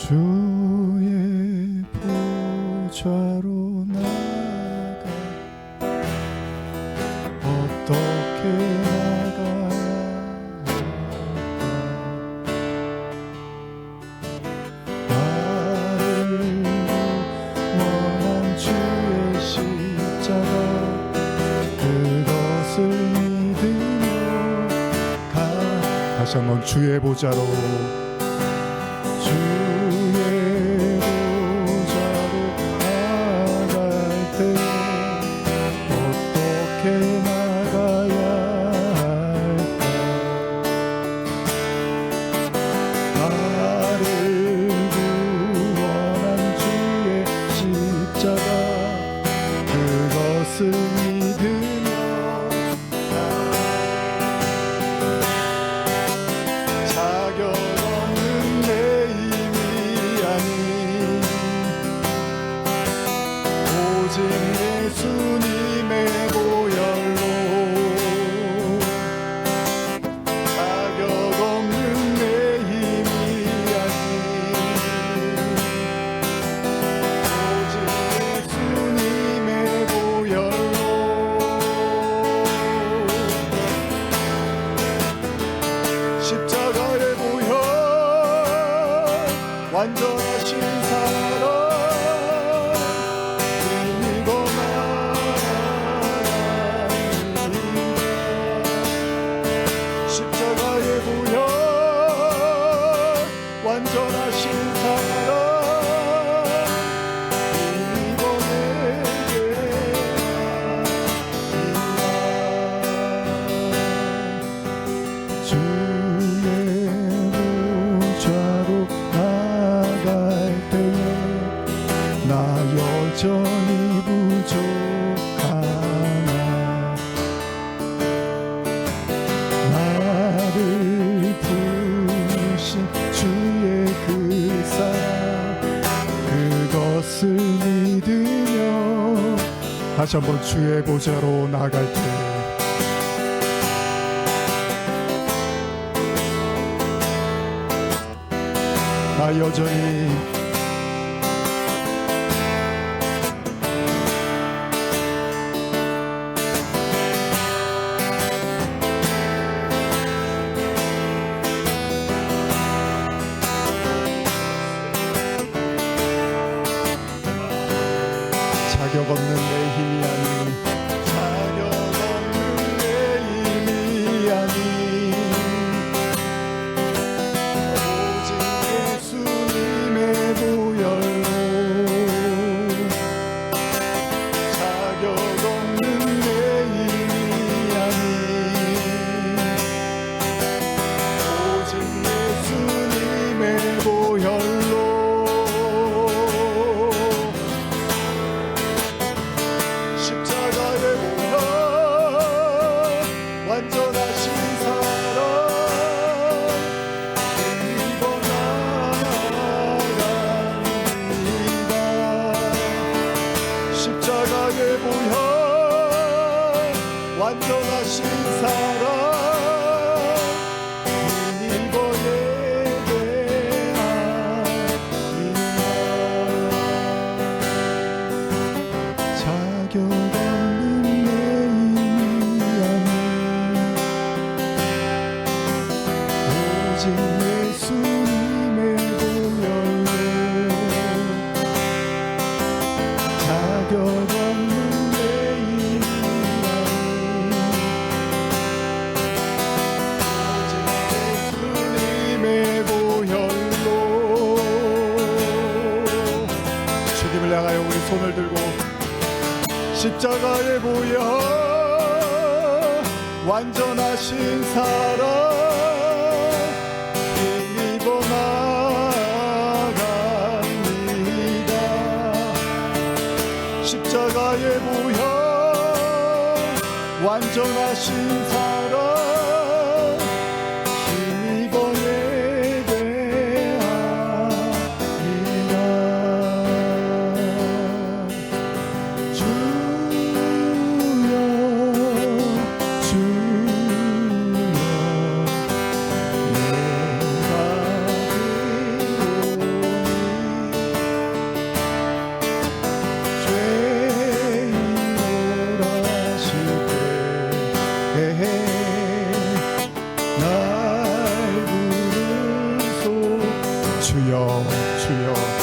주의 보좌로 나가 어떻게 나가야 할까 나를 원한 주의 십자가 그것을 믿으며 가 다시 한번 주의 보좌로 완전하신 사랑 힘입어 나갑니다. 십자가의 보혈 완전하신 사랑 힘입어 내게 여전히 부족하나 나를 부르신 주의 그 사랑 그것을 믿으며 다시 한번 주의 보좌로 나갈 때 나 여전히 자격 없는 내 힘이 아닌 자격 없는 내 힘이 아닌 오직 예수님의 보혈로 자격 없는 내 힘이 아닌 오직 예수님의 보혈로 십자가의 보혈 완전하신 사랑 힘입어 나갑니다. 십자가의 보혈 완전하신 사랑 힘입어 예배합니다. 자격 예수님의 보혈로 자격 없는 내 힘이 아닌 오직 예수님의 보혈로 주님을 향하여 우리 손을 들고 십자가의 보혈 완전하신 사랑 십자가의 보혈 완전하신 사랑 힘입어 예배합니다. 주여 내가 주여 주여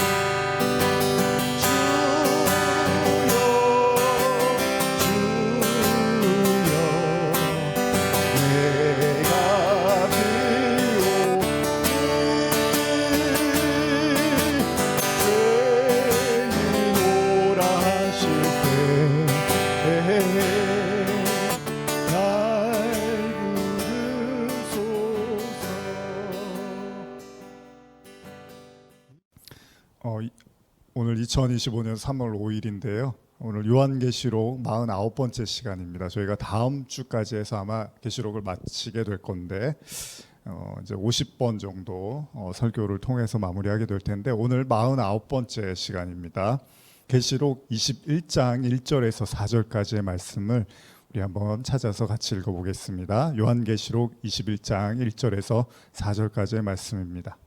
오늘 2025년 3월 5일인데요. 오늘 요한계시록 49번째 시간입니다. 저희가 다음 주까지 해서 아마 계시록을 마치게 될 건데 이제 50번 정도 설교를 통해서 마무리하게 될 텐데 오늘 49번째 시간입니다. 계시록 21장 1절에서 4절까지의 말씀을 우리 한번 찾아서 같이 읽어보겠습니다. 요한계시록 21장 1절에서 4절까지의 말씀입니다.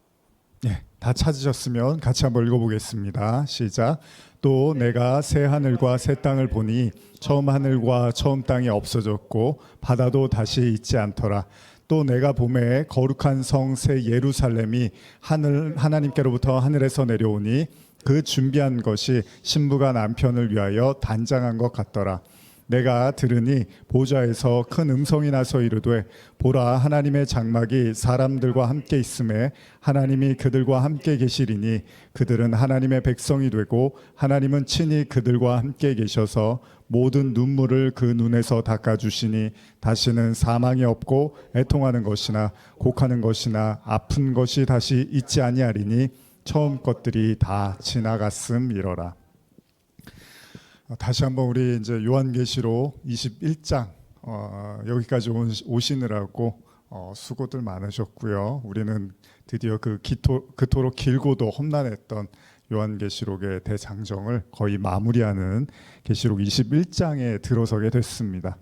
예, 다 찾으셨으면 같이 한번 읽어보겠습니다. 시작. 또 내가 새 하늘과 새 땅을 보니 처음 하늘과 처음 땅이 없어졌고 바다도 다시 있지 않더라. 또 내가 보매 거룩한 성 새 예루살렘이 하나님께로부터 하늘에서 내려오니 그 준비한 것이 신부가 남편을 위하여 단장한 것 같더라. 내가 들으니 보좌에서 큰 음성이 나서 이르되 보라 하나님의 장막이 사람들과 함께 있음에 하나님이 그들과 함께 계시리니 그들은 하나님의 백성이 되고 하나님은 친히 그들과 함께 계셔서 모든 눈물을 그 눈에서 닦아주시니 다시는 사망이 없고 애통하는 것이나 곡하는 것이나 아픈 것이 다시 있지 아니하리니 처음 것들이 다 지나갔음이러라. 다시 한번 우리 이제 요한계시록 21장 여기까지 오시느라고 수고들 많으셨고요. 우리는 드디어 그토록 길고도 험난했던 요한계시록의 대장정을 거의 마무리하는 계시록 21장에 들어서게 됐습니다.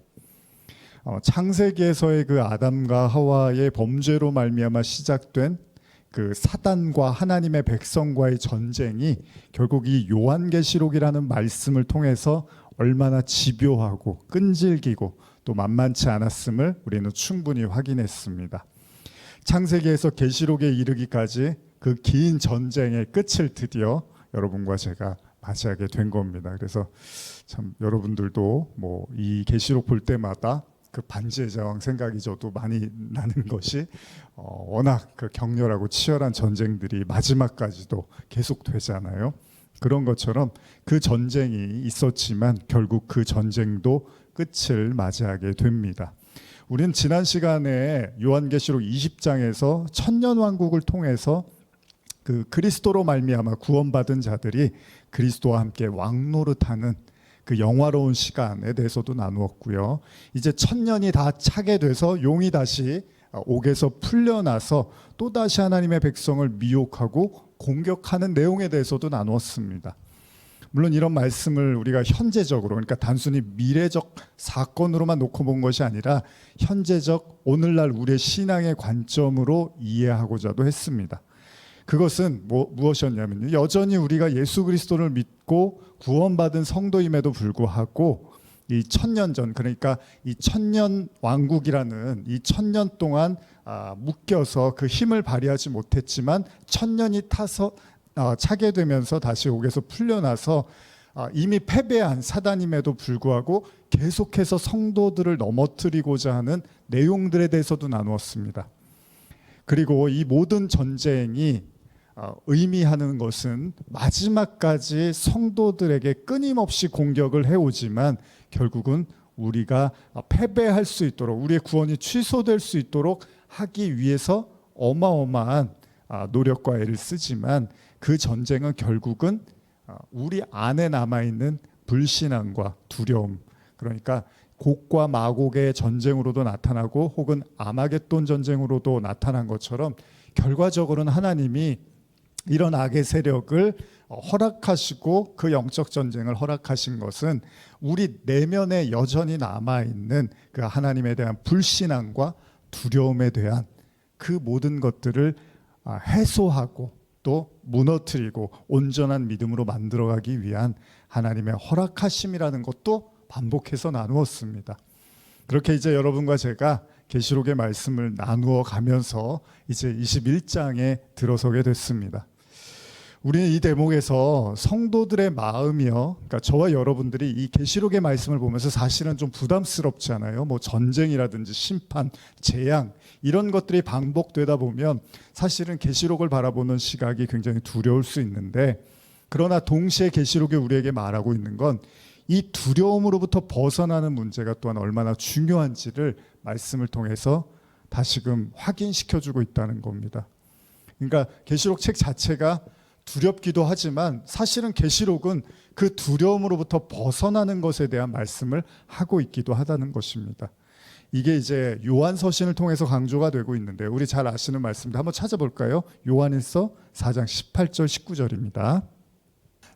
창세기에서의 그 아담과 하와의 범죄로 말미암아 시작된 그 사단과 하나님의 백성과의 전쟁이 결국 이 요한계시록이라는 말씀을 통해서 얼마나 집요하고 끈질기고 또 만만치 않았음을 우리는 충분히 확인했습니다. 창세기에서 계시록에 이르기까지 그 긴 전쟁의 끝을 드디어 여러분과 제가 맞이하게 된 겁니다. 그래서 참 여러분들도 뭐 이 계시록 볼 때마다 그 반지의 제왕 생각이 저도 많이 나는 것이 워낙 그 격렬하고 치열한 전쟁들이 마지막까지도 계속되잖아요. 그런 것처럼 그 전쟁이 있었지만 결국 그 전쟁도 끝을 맞이하게 됩니다. 우리는 지난 시간에 요한계시록 20장에서 천년왕국을 통해서 그 그리스도로 말미암아 구원받은 자들이 그리스도와 함께 왕노릇하는 그 영화로운 시간에 대해서도 나누었고요. 이제 천년이 다 차게 돼서 용이 다시 옥에서 풀려나서 또다시 하나님의 백성을 미혹하고 공격하는 내용에 대해서도 나누었습니다. 물론 이런 말씀을 우리가 현재적으로, 그러니까 단순히 미래적 사건으로만 놓고 본 것이 아니라 현재적 오늘날 우리의 신앙의 관점으로 이해하고자도 했습니다. 그것은 무엇이었냐면요, 여전히 우리가 예수 그리스도를 믿고 구원받은 성도임에도 불구하고 이 천년 전, 그러니까 이 천년 왕국이라는 이 천년 동안 묶여서 그 힘을 발휘하지 못했지만 천년이 차게 되면서 다시 옥에서 풀려나서 이미 패배한 사단임에도 불구하고 계속해서 성도들을 넘어뜨리고자 하는 내용들에 대해서도 나누었습니다. 그리고 이 모든 전쟁이 의미하는 것은 마지막까지 성도들에게 끊임없이 공격을 해오지만 결국은 우리가 패배할 수 있도록, 우리의 구원이 취소될 수 있도록 하기 위해서 어마어마한 노력과 애를 쓰지만 그 전쟁은 결국은 우리 안에 남아있는 불신앙과 두려움, 그러니까 곡과 마곡의 전쟁으로도 나타나고 혹은 아마겟돈 전쟁으로도 나타난 것처럼 결과적으로는 하나님이 이런 악의 세력을 허락하시고 그 영적 전쟁을 허락하신 것은 우리 내면에 여전히 남아있는 그 하나님에 대한 불신앙과 두려움에 대한 그 모든 것들을 해소하고 또 무너뜨리고 온전한 믿음으로 만들어가기 위한 하나님의 허락하심이라는 것도 반복해서 나누었습니다. 그렇게 이제 여러분과 제가 계시록의 말씀을 나누어 가면서 이제 21장에 들어서게 됐습니다. 우리는 이 대목에서 성도들의 마음이요, 그러니까 저와 여러분들이 이 계시록의 말씀을 보면서 사실은 좀 부담스럽잖아요. 뭐 전쟁이라든지 심판, 재앙 이런 것들이 반복되다 보면 사실은 계시록을 바라보는 시각이 굉장히 두려울 수 있는데, 그러나 동시에 계시록이 우리에게 말하고 있는 건 이 두려움으로부터 벗어나는 문제가 또한 얼마나 중요한지를 말씀을 통해서 다시금 확인시켜주고 있다는 겁니다. 그러니까 계시록 책 자체가 두렵기도 하지만 사실은 계시록은 그 두려움으로부터 벗어나는 것에 대한 말씀을 하고 있기도 하다는 것입니다. 이게 이제 요한서신을 통해서 강조가 되고 있는데, 우리 잘 아시는 말씀인데 한번 찾아볼까요? 요한일서 4장 18절 19절입니다.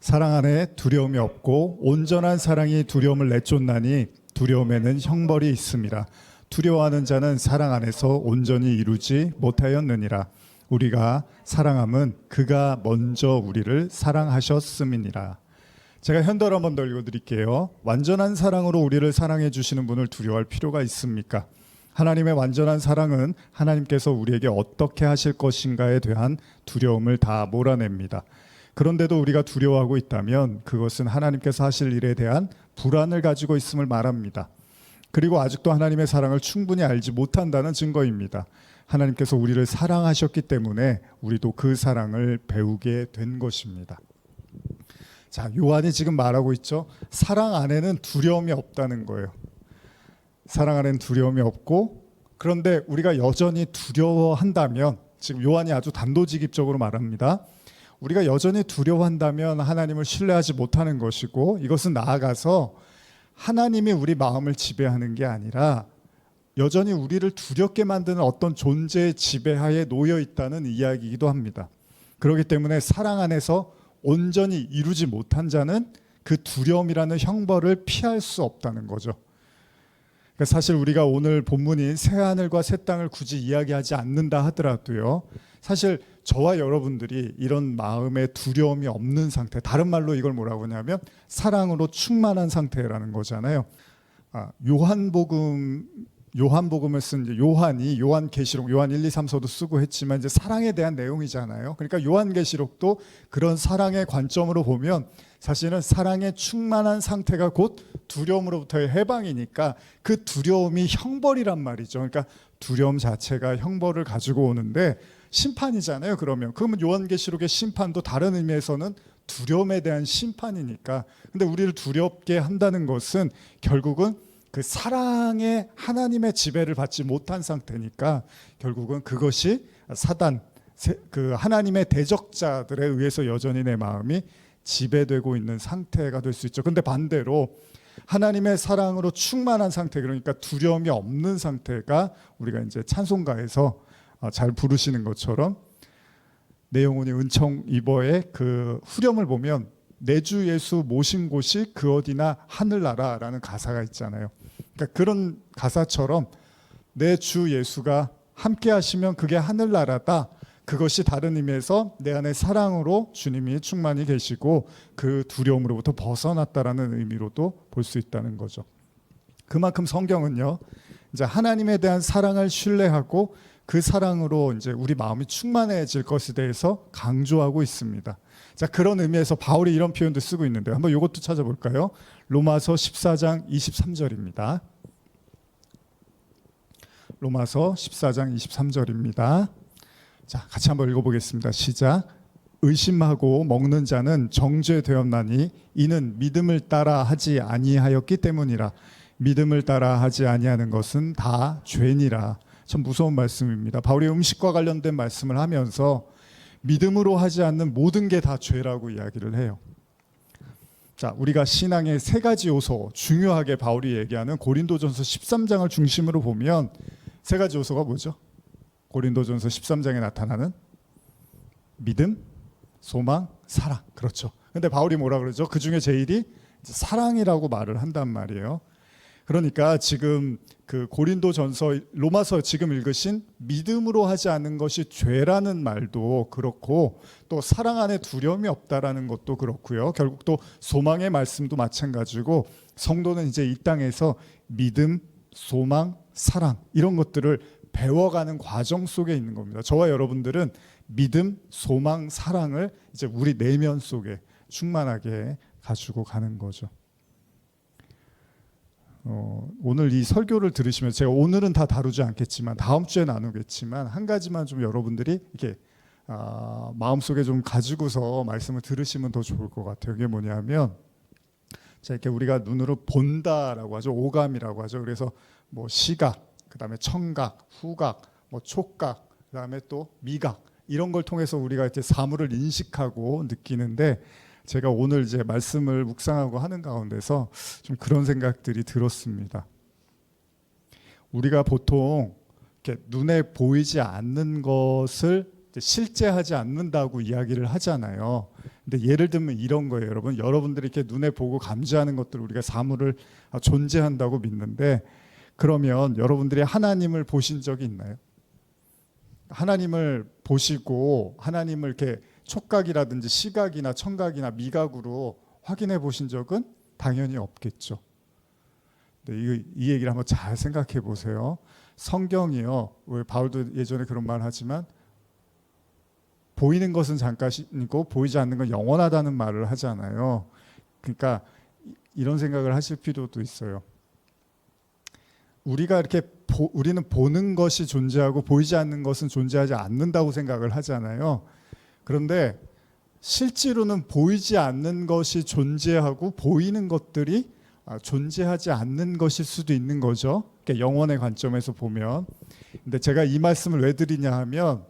사랑 안에 두려움이 없고 온전한 사랑이 두려움을 내쫓나니 두려움에는 형벌이 있음이라. 두려워하는 자는 사랑 안에서 온전히 이루지 못하였느니라. 우리가 사랑함은 그가 먼저 우리를 사랑하셨음이니라. 제가 현대어로 한번 더 읽어드릴게요. 완전한 사랑으로 우리를 사랑해 주시는 분을 두려워할 필요가 있습니까? 하나님의 완전한 사랑은 하나님께서 우리에게 어떻게 하실 것인가에 대한 두려움을 다 몰아냅니다. 그런데도 우리가 두려워하고 있다면 그것은 하나님께서 하실 일에 대한 불안을 가지고 있음을 말합니다. 그리고 아직도 하나님의 사랑을 충분히 알지 못한다는 증거입니다. 하나님께서 우리를 사랑하셨기 때문에 우리도 그 사랑을 배우게 된 것입니다. 자, 요한이 지금 말하고 있죠. 사랑 안에는 두려움이 없다는 거예요. 사랑 안에는 두려움이 없고, 그런데 우리가 여전히 두려워한다면, 지금 요한이 아주 단도직입적으로 말합니다. 우리가 여전히 두려워한다면 하나님을 신뢰하지 못하는 것이고, 이것은 나아가서 하나님이 우리 마음을 지배하는 게 아니라 여전히 우리를 두렵게 만드는 어떤 존재의 지배하에 놓여 있다는 이야기이기도 합니다. 그렇기 때문에 사랑 안에서 온전히 이루지 못한 자는 그 두려움이라는 형벌을 피할 수 없다는 거죠. 그러니까 사실 우리가 오늘 본문인 새하늘과 새 땅을 굳이 이야기하지 않는다 하더라도요, 사실 저와 여러분들이 이런 마음의 두려움이 없는 상태, 다른 말로 이걸 뭐라고 하냐면 사랑으로 충만한 상태라는 거잖아요. 요한복음을 쓴 이제 요한이 요한계시록, 요한 1, 2, 3서도 쓰고 했지만 이제 사랑에 대한 내용이잖아요. 그러니까 요한계시록도 그런 사랑의 관점으로 보면 사실은 사랑에 충만한 상태가 곧 두려움으로부터의 해방이니까 그 두려움이 형벌이란 말이죠. 그러니까 두려움 자체가 형벌을 가지고 오는데 심판이잖아요. 그러면 요한계시록의 심판도 다른 의미에서는 두려움에 대한 심판이니까. 근데 우리를 두렵게 한다는 것은 결국은 그 사랑의 하나님의 지배를 받지 못한 상태니까 결국은 그것이 사단, 그 하나님의 대적자들에 의해서 여전히 내 마음이 지배되고 있는 상태가 될 수 있죠. 근데 반대로 하나님의 사랑으로 충만한 상태, 그러니까 두려움이 없는 상태가 우리가 이제 찬송가에서 잘 부르시는 것처럼 내 영혼이 은총 입어의 그 후렴을 보면 내 주 예수 모신 곳이 그 어디나 하늘나라라는 가사가 있잖아요. 그러니까 그런 가사처럼 내 주 예수가 함께 하시면 그게 하늘나라다. 그것이 다른 의미에서 내 안에 사랑으로 주님이 충만히 계시고 그 두려움으로부터 벗어났다라는 의미로도 볼 수 있다는 거죠. 그만큼 성경은요, 이제 하나님에 대한 사랑을 신뢰하고 그 사랑으로 이제 우리 마음이 충만해질 것에 대해서 강조하고 있습니다. 자, 그런 의미에서 바울이 이런 표현도 쓰고 있는데요. 한번 이것도 찾아볼까요? 로마서 14장 23절입니다. 로마서 14장 23절입니다. 자, 같이 한번 읽어보겠습니다. 시작. 의심하고 먹는 자는 정죄되었나니 이는 믿음을 따라 하지 아니하였기 때문이라. 믿음을 따라 하지 아니하는 것은 다 죄니라. 참 무서운 말씀입니다. 바울이 음식과 관련된 말씀을 하면서 믿음으로 하지 않는 모든 게 다 죄라고 이야기를 해요. 자, 우리가 신앙의 세 가지 요소, 중요하게 바울이 얘기하는 고린도전서 13장을 중심으로 보면 세 가지 요소가 뭐죠? 고린도전서 13장에 나타나는 믿음, 소망, 사랑. 그렇죠. 근데 바울이 뭐라 그러죠? 그 중에 제일이 사랑이라고 말을 한단 말이에요. 그러니까 지금 그 고린도전서, 로마서 지금 읽으신 믿음으로 하지 않는 것이 죄라는 말도 그렇고, 또 사랑 안에 두려움이 없다라는 것도 그렇고요. 결국 또 소망의 말씀도 마찬가지고, 성도는 이제 이 땅에서 믿음, 소망, 사랑 이런 것들을 배워가는 과정 속에 있는 겁니다. 저와 여러분들은 믿음, 소망, 사랑을 이제 우리 내면 속에 충만하게 가지고 가는 거죠. 오늘 이 설교를 들으시면 제가 오늘은 다 다루지 않겠지만 다음 주에 나누겠지만 한 가지만 좀 여러분들이 이렇게 마음속에 좀 가지고서 말씀을 들으시면 더 좋을 것 같아요. 그게 뭐냐면 자, 이렇게 우리가 눈으로 본다라고 하죠. 오감이라고 하죠. 그래서 뭐 시각, 그다음에 청각, 후각, 뭐 촉각, 그다음에 또 미각 이런 걸 통해서 우리가 이제 사물을 인식하고 느끼는데 제가 오늘 이제 말씀을 묵상하고 하는 가운데서 좀 그런 생각들이 들었습니다. 우리가 보통 이렇게 눈에 보이지 않는 것을 실제하지 않는다고 이야기를 하잖아요. 근데 예를 들면 이런 거예요, 여러분. 여러분들이 이렇게 눈에 보고 감지하는 것들 우리가 사물을 존재한다고 믿는데 그러면 여러분들이 하나님을 보신 적이 있나요? 하나님을 보시고 하나님을 이렇게 촉각이라든지 시각이나 청각이나 미각으로 확인해 보신 적은 당연히 없겠죠. 근데 이 얘기를 한번 잘 생각해 보세요. 성경이요. 왜 바울도 예전에 그런 말 하지만 보이는 것은 잠깐이고 보이지 않는 건 영원하다는 말을 하잖아요. 그러니까 이런 생각을 하실 필요도 있어요. 우리가 이렇게 우리는 보는 것이 존재하고 보이지 않는 것은 존재하지 않는다고 생각을 하잖아요. 그런데 실제로는 보이지 않는 것이 존재하고 보이는 것들이 존재하지 않는 것일 수도 있는 거죠. 그러니까 영원의 관점에서 보면. 근데 제가 이 말씀을 왜 드리냐 하면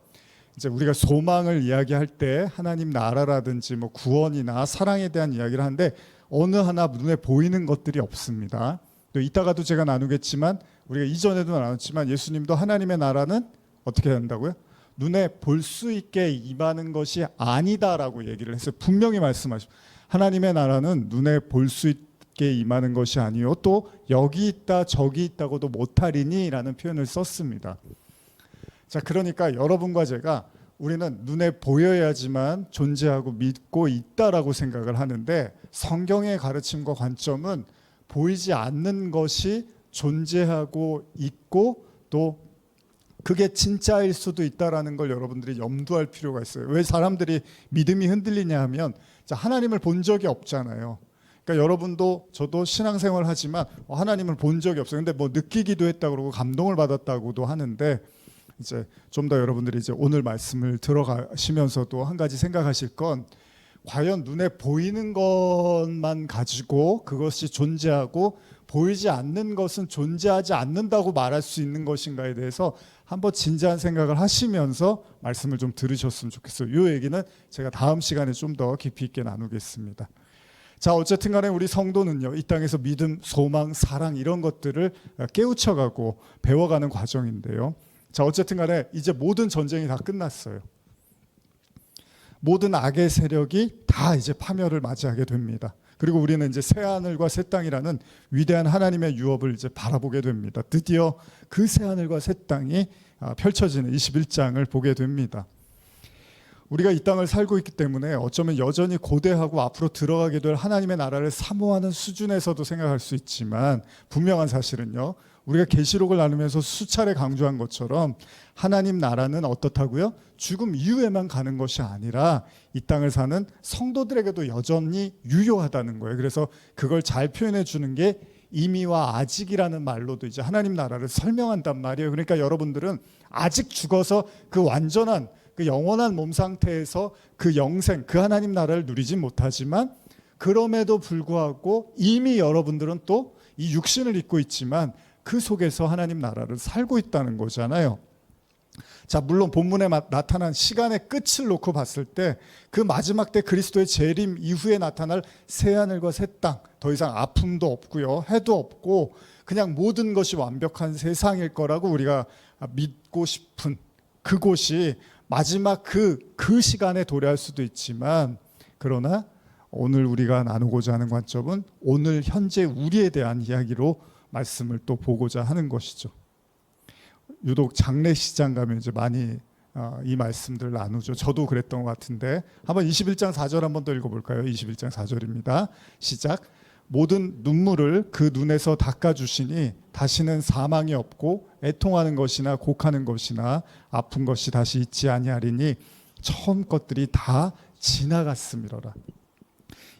이제 우리가 소망을 이야기할 때 하나님 나라라든지 뭐 구원이나 사랑에 대한 이야기를 하는데 어느 하나 눈에 보이는 것들이 없습니다. 또 이따가도 제가 나누겠지만 우리가 이전에도 나눴지만 예수님도 하나님의 나라는 어떻게 된다고요? 눈에 볼 수 있게 임하는 것이 아니다라고 얘기를 했어요. 분명히 말씀하시고 하나님의 나라는 눈에 볼 수 있게 임하는 것이 아니요 또 여기 있다 저기 있다고도 못하리니라는 표현을 썼습니다. 자, 그러니까 여러분과 제가 우리는 눈에 보여야지만 존재하고 믿고 있다라고 생각을 하는데 성경의 가르침과 관점은 보이지 않는 것이 존재하고 있고 또 그게 진짜일 수도 있다라는 걸 여러분들이 염두할 필요가 있어요. 왜 사람들이 믿음이 흔들리냐 하면 하나님을 본 적이 없잖아요. 그러니까 여러분도 저도 신앙생활 하지만 하나님을 본 적이 없어요. 근데 뭐 느끼기도 했다고 그러고 감동을 받았다고도 하는데 이제 좀 더 여러분들이 이제 오늘 말씀을 들어가시면서도 한 가지 생각하실 건 과연 눈에 보이는 것만 가지고 그것이 존재하고 보이지 않는 것은 존재하지 않는다고 말할 수 있는 것인가에 대해서 한번 진지한 생각을 하시면서 말씀을 좀 들으셨으면 좋겠어요. 이 얘기는 제가 다음 시간에 좀 더 깊이 있게 나누겠습니다. 자, 어쨌든 간에 우리 성도는요, 이 땅에서 믿음, 소망, 사랑 이런 것들을 깨우쳐가고 배워가는 과정인데요. 자, 어쨌든 간에 이제 모든 전쟁이 다 끝났어요. 모든 악의 세력이 다 이제 파멸을 맞이하게 됩니다. 그리고 우리는 이제 새 하늘과 새 땅이라는 위대한 하나님의 유업을 이제 바라보게 됩니다. 드디어 그 새 하늘과 새 땅이 펼쳐지는 21장을 보게 됩니다. 우리가 이 땅을 살고 있기 때문에 어쩌면 여전히 고대하고 앞으로 들어가게 될 하나님의 나라를 사모하는 수준에서도 생각할 수 있지만 분명한 사실은요. 우리가 계시록을 나누면서 수차례 강조한 것처럼 하나님 나라는 어떻다고요? 죽음 이후에만 가는 것이 아니라 이 땅을 사는 성도들에게도 여전히 유효하다는 거예요. 그래서 그걸 잘 표현해 주는 게 이미와 아직이라는 말로도 이제 하나님 나라를 설명한단 말이에요. 그러니까 여러분들은 아직 죽어서 그 완전한 그 영원한 몸 상태에서 그 영생, 그 하나님 나라를 누리지 못하지만 그럼에도 불구하고 이미 여러분들은 또 이 육신을 입고 있지만 그 속에서 하나님 나라를 살고 있다는 거잖아요. 자, 물론 본문에 나타난 시간의 끝을 놓고 봤을 때 그 마지막 때 그리스도의 재림 이후에 나타날 새 하늘과 새 땅, 더 이상 아픔도 없고요, 해도 없고 그냥 모든 것이 완벽한 세상일 거라고 우리가 믿고 싶은 그곳이 마지막 그 시간에 도래할 수도 있지만 그러나 오늘 우리가 나누고자 하는 관점은 오늘 현재 우리에 대한 이야기로 말씀을 또 보고자 하는 것이죠. 유독 장례식장 가면 이제 많이 이 말씀들을 나누죠. 저도 그랬던 것 같은데 한번 21장 4절 한번 더 읽어볼까요? 21장 4절입니다. 시작. 모든 눈물을 그 눈에서 닦아주시니 다시는 사망이 없고 애통하는 것이나 곡하는 것이나 아픈 것이 다시 있지 아니하리니 처음 것들이 다 지나갔음이로라.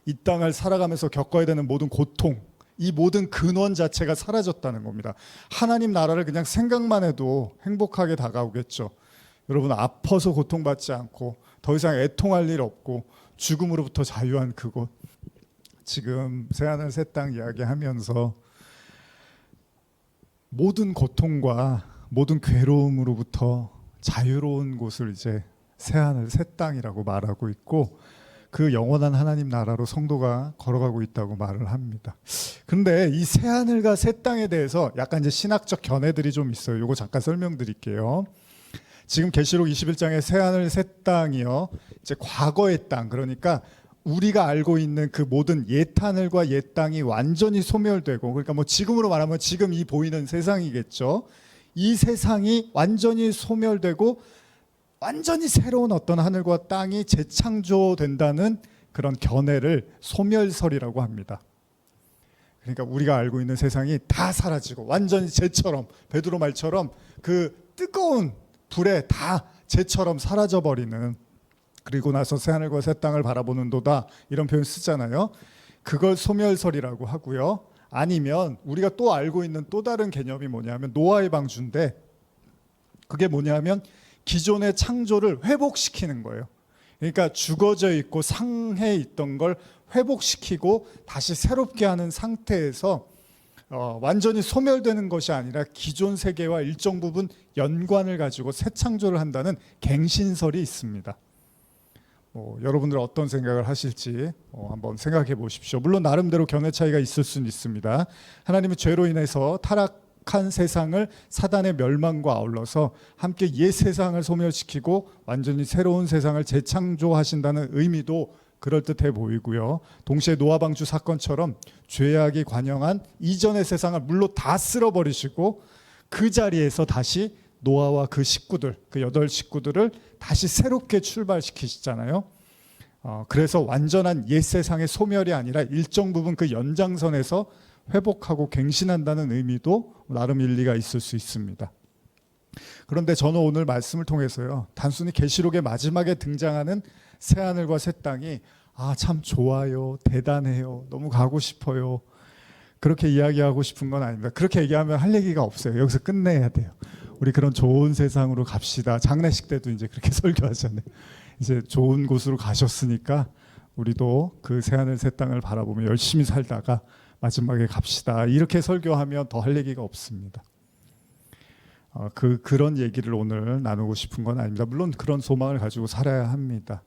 이 땅을 살아가면서 겪어야 되는 모든 고통, 이 모든 근원 자체가 사라졌다는 겁니다. 하나님 나라를 그냥 생각만 해도 행복하게 다가오겠죠. 여러분, 아파서 고통받지 않고 더 이상 애통할 일 없고 죽음으로부터 자유한 그곳, 지금 새하늘 새 땅 이야기하면서 모든 고통과 모든 괴로움으로부터 자유로운 곳을 이제 새하늘 새 땅이라고 말하고 있고, 그 영원한 하나님 나라로 성도가 걸어가고 있다고 말을 합니다. 그런데 이 새하늘과 새 땅에 대해서 약간 이제 신학적 견해들이 좀 있어요. 이거 잠깐 설명드릴게요. 지금 계시록 21장의 새하늘 새 땅이요, 이제 과거의 땅, 그러니까 우리가 알고 있는 그 모든 옛 하늘과 옛 땅이 완전히 소멸되고, 그러니까 뭐 지금으로 말하면 지금 이 보이는 세상이겠죠. 이 세상이 완전히 소멸되고 완전히 새로운 어떤 하늘과 땅이 재창조된다는 그런 견해를 소멸설이라고 합니다. 그러니까 우리가 알고 있는 세상이 다 사라지고 완전히 재처럼, 베드로 말처럼 그 뜨거운 불에 다 재처럼 사라져버리는, 그리고 나서 새하늘과 새 땅을 바라보는도다, 이런 표현 쓰잖아요. 그걸 소멸설이라고 하고요. 아니면 우리가 또 알고 있는 또 다른 개념이 뭐냐면 노아의 방주인데, 그게 뭐냐면 기존의 창조를 회복시키는 거예요. 그러니까 죽어져 있고 상해 있던 걸 회복시키고 다시 새롭게 하는 상태에서 완전히 소멸되는 것이 아니라 기존 세계와 일정 부분 연관을 가지고 새 창조를 한다는 갱신설이 있습니다. 여러분들 어떤 생각을 하실지 한번 생각해 보십시오. 물론 나름대로 견해 차이가 있을 수는 있습니다. 하나님의 죄로 인해서 타락한 세상을 사단의 멸망과 아울러서 함께 옛 세상을 소멸시키고 완전히 새로운 세상을 재창조하신다는 의미도 그럴듯해 보이고요. 동시에 노아 방주 사건처럼 죄악이 관영한 이전의 세상을 물로 다 쓸어버리시고 그 자리에서 다시 노아와 그 식구들, 그 8식구들을 다시 새롭게 출발시키시잖아요. 그래서 완전한 옛 세상의 소멸이 아니라 일정 부분 그 연장선에서 회복하고 갱신한다는 의미도 나름 일리가 있을 수 있습니다. 그런데 저는 오늘 말씀을 통해서요, 단순히 계시록의 마지막에 등장하는 새하늘과 새 땅이 참 좋아요, 대단해요, 너무 가고 싶어요, 그렇게 이야기하고 싶은 건 아닙니다. 그렇게 얘기하면 할 얘기가 없어요. 여기서 끝내야 돼요. 우리 그런 좋은 세상으로 갑시다. 장례식 때도 이제 그렇게 설교하잖아요. 이제 좋은 곳으로 가셨으니까 우리도 그 새하늘 새 땅을 바라보며 열심히 살다가 마지막에 갑시다. 이렇게 설교하면 더 할 얘기가 없습니다. 그런 얘기를 오늘 나누고 싶은 건 아닙니다. 물론 그런 소망을 가지고 살아야 합니다.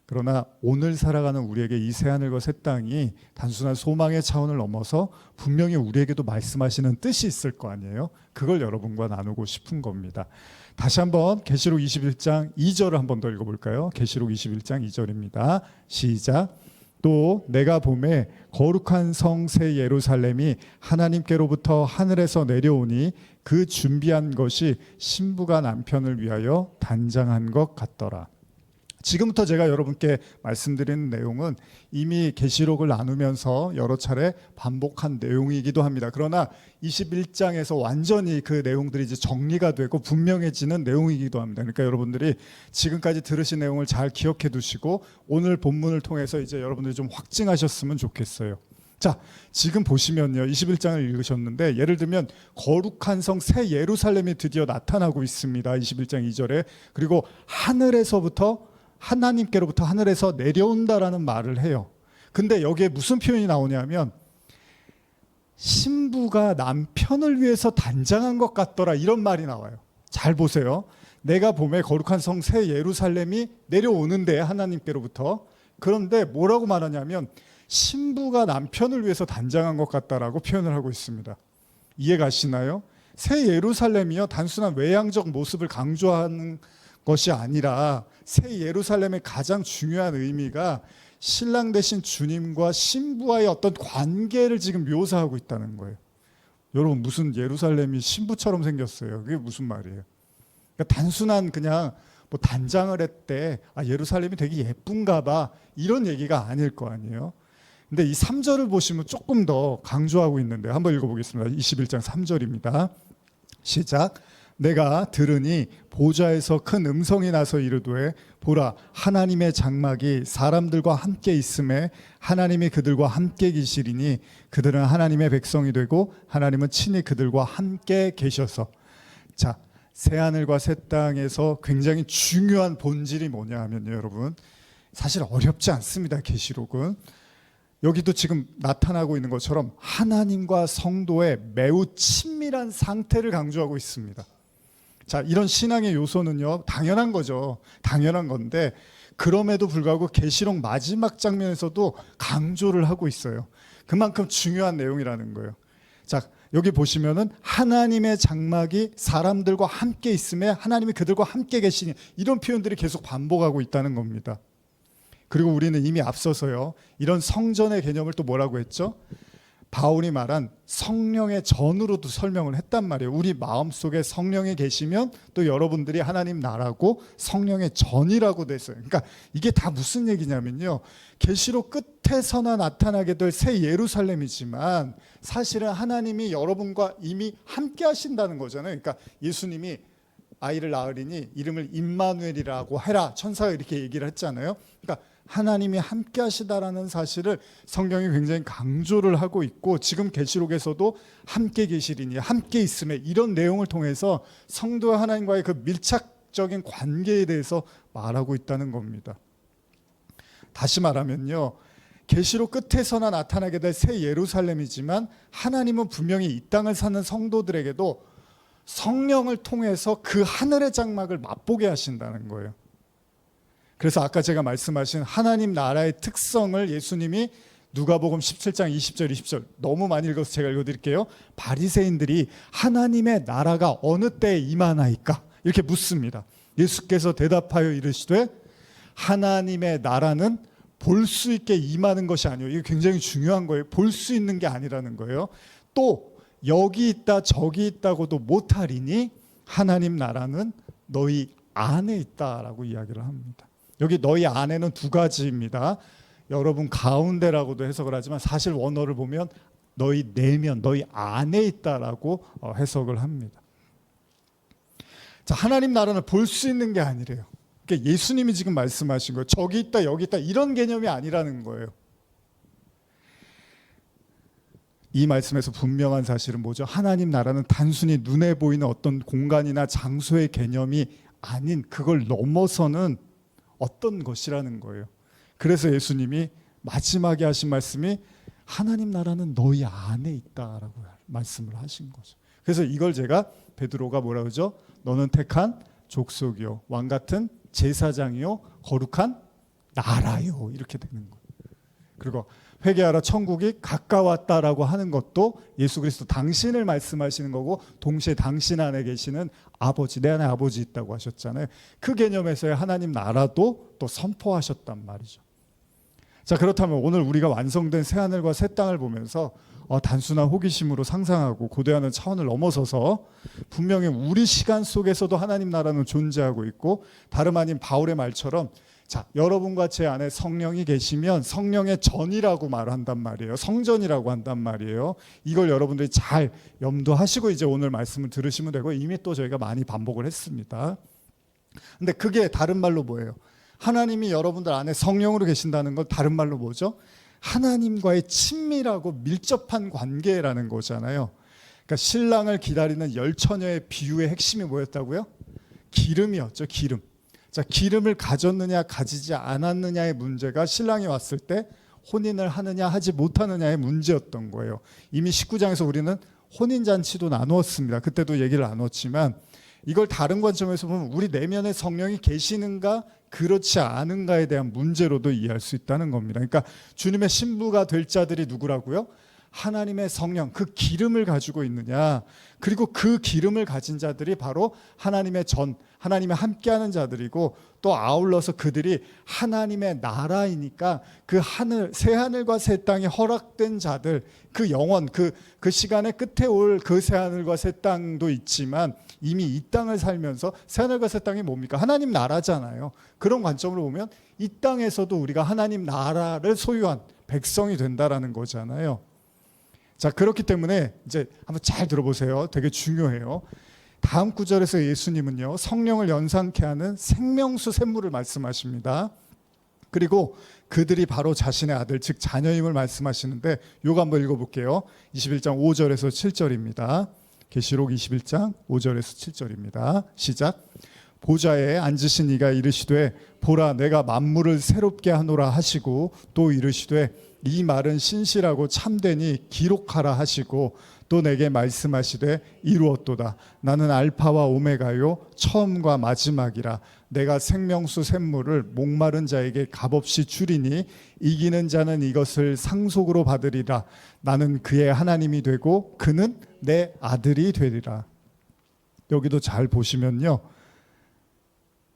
그러나 오늘 살아가는 우리에게 이 새하늘과 새 땅이 단순한 소망의 차원을 넘어서 분명히 우리에게도 말씀하시는 뜻이 있을 거 아니에요. 그걸 여러분과 나누고 싶은 겁니다. 다시 한번 계시록 21장 2절을 한번 더 읽어볼까요? 계시록 21장 2절입니다. 시작. 또 내가 보매 거룩한 성 새 예루살렘이 하나님께로부터 하늘에서 내려오니 그 준비한 것이 신부가 남편을 위하여 단장한 것 같더라. 지금부터 제가 여러분께 말씀드리는 내용은 이미 계시록을 나누면서 여러 차례 반복한 내용이기도 합니다. 그러나 21장에서 완전히 그 내용들이 이제 정리가 되고 분명해지는 내용이기도 합니다. 그러니까 여러분들이 지금까지 들으신 내용을 잘 기억해 두시고 오늘 본문을 통해서 이제 여러분들이 좀 확증하셨으면 좋겠어요. 자, 지금 보시면요, 21장을 읽으셨는데 예를 들면 거룩한 성 새 예루살렘이 드디어 나타나고 있습니다. 21장 2절에. 그리고 하나님께로부터 하늘에서 내려온다라는 말을 해요. 근데 여기에 무슨 표현이 나오냐면 신부가 남편을 위해서 단장한 것 같더라, 이런 말이 나와요. 잘 보세요. 내가 보매 거룩한 성 새 예루살렘이 내려오는데 하나님께로부터. 그런데 뭐라고 말하냐면 신부가 남편을 위해서 단장한 것 같다라고 표현을 하고 있습니다. 이해 가시나요? 새 예루살렘이요, 단순한 외향적 모습을 강조하는 것이 아니라 새 예루살렘의 가장 중요한 의미가 신랑 되신 주님과 신부와의 어떤 관계를 지금 묘사하고 있다는 거예요. 여러분, 무슨 예루살렘이 신부처럼 생겼어요? 그게 무슨 말이에요? 그러니까 단순한 그냥 뭐 단장을 했대, 예루살렘이 되게 예쁜가 봐, 이런 얘기가 아닐 거 아니에요. 근데 이 3절을 보시면 조금 더 강조하고 있는데 한번 읽어보겠습니다. 21장 3절입니다. 시작. 내가 들으니 보좌에서 큰 음성이 나서 이르되 보라 하나님의 장막이 사람들과 함께 있음에 하나님이 그들과 함께 계시리니 그들은 하나님의 백성이 되고 하나님은 친히 그들과 함께 계셔서. 자, 새하늘과 새 땅에서 굉장히 중요한 본질이 뭐냐 하면요, 여러분, 사실 어렵지 않습니다. 계시록은 여기도 지금 나타나고 있는 것처럼 하나님과 성도의 매우 친밀한 상태를 강조하고 있습니다. 자, 이런 신앙의 요소는요, 당연한 거죠. 당연한 건데 그럼에도 불구하고 계시록 마지막 장면에서도 강조를 하고 있어요. 그만큼 중요한 내용이라는 거예요. 자, 여기 보시면은 하나님의 장막이 사람들과 함께 있음에 하나님이 그들과 함께 계시니, 이런 표현들이 계속 반복하고 있다는 겁니다. 그리고 우리는 이미 앞서서요, 이런 성전의 개념을 또 뭐라고 했죠? 바울이 말한 성령의 전으로도 설명을 했단 말이에요. 우리 마음속에 성령이 계시면 또 여러분들이 하나님 나라고 성령의 전이라고 됐어요. 그러니까 이게 다 무슨 얘기냐면요, 계시록 끝에서나 나타나게 될 새 예루살렘이지만 사실은 하나님이 여러분과 이미 함께 하신다는 거잖아요. 그러니까 예수님이 아이를 낳으리니 이름을 임마누엘이라고 해라, 천사가 이렇게 얘기를 했잖아요. 그러니까 하나님이 함께 하시다라는 사실을 성경이 굉장히 강조를 하고 있고, 지금 계시록에서도 함께 계시리니 함께 있음에, 이런 내용을 통해서 성도와 하나님과의 그 밀착적인 관계에 대해서 말하고 있다는 겁니다. 다시 말하면요, 계시록 끝에서나 나타나게 될 새 예루살렘이지만 하나님은 분명히 이 땅을 사는 성도들에게도 성령을 통해서 그 하늘의 장막을 맛보게 하신다는 거예요. 그래서 아까 제가 말씀하신 하나님 나라의 특성을 예수님이 누가복음 17장 20절 20절 너무 많이 읽어서 제가 읽어드릴게요. 바리새인들이 하나님의 나라가 어느 때에 임하나이까 이렇게 묻습니다. 예수께서 대답하여 이르시되 하나님의 나라는 볼 수 있게 임하는 것이 아니에요. 이게 굉장히 중요한 거예요. 볼 수 있는 게 아니라는 거예요. 또 여기 있다 저기 있다고도 못하리니 하나님 나라는 너희 안에 있다라고 이야기를 합니다. 여기 너희 안에는 두 가지입니다. 여러분 가운데라고도 해석을 하지만 사실 원어를 보면 너희 내면, 너희 안에 있다라고 해석을 합니다. 자, 하나님 나라는 볼 수 있는 게 아니래요. 그러니까 예수님이 지금 말씀하신 거예요. 저기 있다 여기 있다 이런 개념이 아니라는 거예요. 이 말씀에서 분명한 사실은 뭐죠? 하나님 나라는 단순히 눈에 보이는 어떤 공간이나 장소의 개념이 아닌, 그걸 넘어서는 어떤 것이라는 거예요. 그래서 예수님이 마지막에 하신 말씀이 하나님 나라는 너희 안에 있다라고 말씀을 하신 거죠. 그래서 이걸 제가 베드로가 뭐라 그러죠? 너는 택한 족속이요 왕 같은 제사장이요 거룩한 나라요, 이렇게 되는 거예요. 그리고 회개하라 천국이 가까웠다라고 하는 것도 예수 그리스도 당신을 말씀하시는 거고, 동시에 당신 안에 계시는 아버지, 내 안에 아버지 있다고 하셨잖아요. 그 개념에서의 하나님 나라도 또 선포하셨단 말이죠. 자, 그렇다면 오늘 우리가 완성된 새하늘과 새 땅을 보면서 단순한 호기심으로 상상하고 고대하는 차원을 넘어서서 분명히 우리 시간 속에서도 하나님 나라는 존재하고 있고, 다름 아닌 바울의 말처럼 자, 여러분과 제 안에 성령이 계시면 성령의 전이라고 말한단 말이에요. 성전이라고 한단 말이에요. 이걸 여러분들이 잘 염두하시고 이제 오늘 말씀을 들으시면 되고, 이미 또 저희가 많이 반복을 했습니다. 근데 그게 다른 말로 뭐예요? 하나님이 여러분들 안에 성령으로 계신다는 건 다른 말로 뭐죠? 하나님과의 친밀하고 밀접한 관계라는 거잖아요. 그러니까 신랑을 기다리는 열 처녀의 비유의 핵심이 뭐였다고요? 기름이었죠. 기름. 자, 기름을 가졌느냐 가지지 않았느냐의 문제가 신랑이 왔을 때 혼인을 하느냐 하지 못하느냐의 문제였던 거예요. 이미 19장에서 우리는 혼인잔치도 나누었습니다. 그때도 얘기를 나눴지만, 이걸 다른 관점에서 보면 우리 내면에 성령이 계시는가 그렇지 않은가에 대한 문제로도 이해할 수 있다는 겁니다. 그러니까 주님의 신부가 될 자들이 누구라고요? 하나님의 성령, 그 기름을 가지고 있느냐, 그리고 그 기름을 가진 자들이 바로 하나님의 전, 하나님의 함께하는 자들이고, 또 아울러서 그들이 하나님의 나라이니까 그 하늘, 새 하늘과 새 땅이 허락된 자들, 그 영원, 그 시간의 끝에 올 그 새 하늘과 새 땅도 있지만 이미 이 땅을 살면서 새 하늘과 새 땅이 뭡니까? 하나님 나라잖아요. 그런 관점으로 보면 이 땅에서도 우리가 하나님 나라를 소유한 백성이 된다라는 거잖아요. 자, 그렇기 때문에 이제 한번 잘 들어보세요. 되게 중요해요. 다음 구절에서 예수님은요, 성령을 연상케 하는 생명수 샘물을 말씀하십니다. 그리고 그들이 바로 자신의 아들, 즉 자녀임을 말씀하시는데, 요거 한번 읽어볼게요. 21장 5절에서 7절입니다. 계시록 21장 5절에서 7절입니다. 시작. 보좌에 앉으신 이가 이르시되 보라 내가 만물을 새롭게 하노라 하시고, 또 이르시되 이 말은 신실하고 참되니 기록하라 하시고, 또 내게 말씀하시되 이루었도다. 나는 알파와 오메가요 처음과 마지막이라. 내가 생명수 샘물을 목마른 자에게 값없이 주리니 이기는 자는 이것을 상속으로 받으리라. 나는 그의 하나님이 되고 그는 내 아들이 되리라. 여기도 잘 보시면요,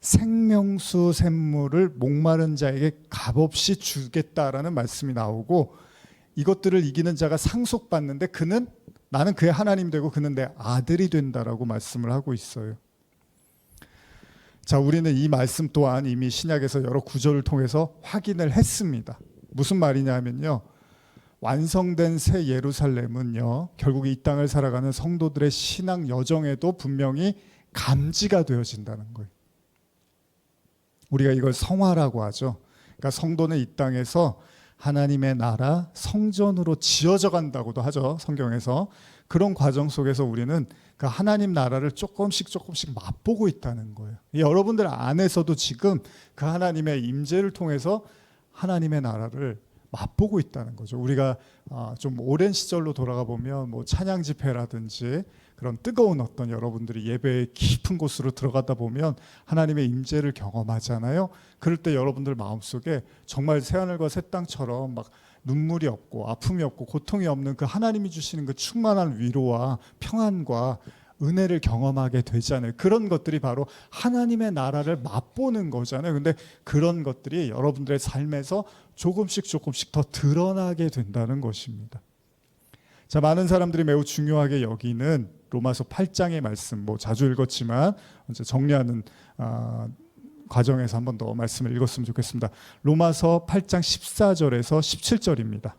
생명수 샘물을 목마른 자에게 값없이 주겠다라는 말씀이 나오고, 이것들을 이기는 자가 상속받는데 그는, 나는 그의 하나님 되고 그는 내 아들이 된다라고 말씀을 하고 있어요. 자, 우리는 이 말씀 또한 이미 신약에서 여러 구절을 통해서 확인을 했습니다. 무슨 말이냐면요, 완성된 새 예루살렘은요, 결국 이 땅을 살아가는 성도들의 신앙 여정에도 분명히 감지가 되어진다는 거예요. 우리가 이걸 성화라고 하죠. 그러니까 성도는 이 땅에서 하나님의 나라 성전으로 지어져 간다고도 하죠, 성경에서. 그런 과정 속에서 우리는 그 하나님 나라를 조금씩 맛보고 있다는 거예요. 여러분들 안에서도 지금 그 하나님의 임재를 통해서 하나님의 나라를 맛보고 있다는 거죠. 우리가 좀 오랜 시절로 돌아가 보면 뭐 찬양 집회라든지 그런 뜨거운 어떤 여러분들이 예배의 깊은 곳으로 들어가다 보면 하나님의 임재를 경험하잖아요. 그럴 때 여러분들 마음속에 정말 새하늘과 새 땅처럼 막 눈물이 없고 아픔이 없고 고통이 없는 그 하나님이 주시는 그 충만한 위로와 평안과 은혜를 경험하게 되잖아요. 그런 것들이 바로 하나님의 나라를 맛보는 거잖아요. 근데 그런 것들이 여러분들의 삶에서 조금씩 더 드러나게 된다는 것입니다. 자, 많은 사람들이 매우 중요하게 여기는 로마서 8장의 말씀, 뭐 자주 읽었지만 이제 정리하는 과정에서 한 번 더 말씀을 읽었으면 좋겠습니다. 로마서 8장 14절에서 17절입니다.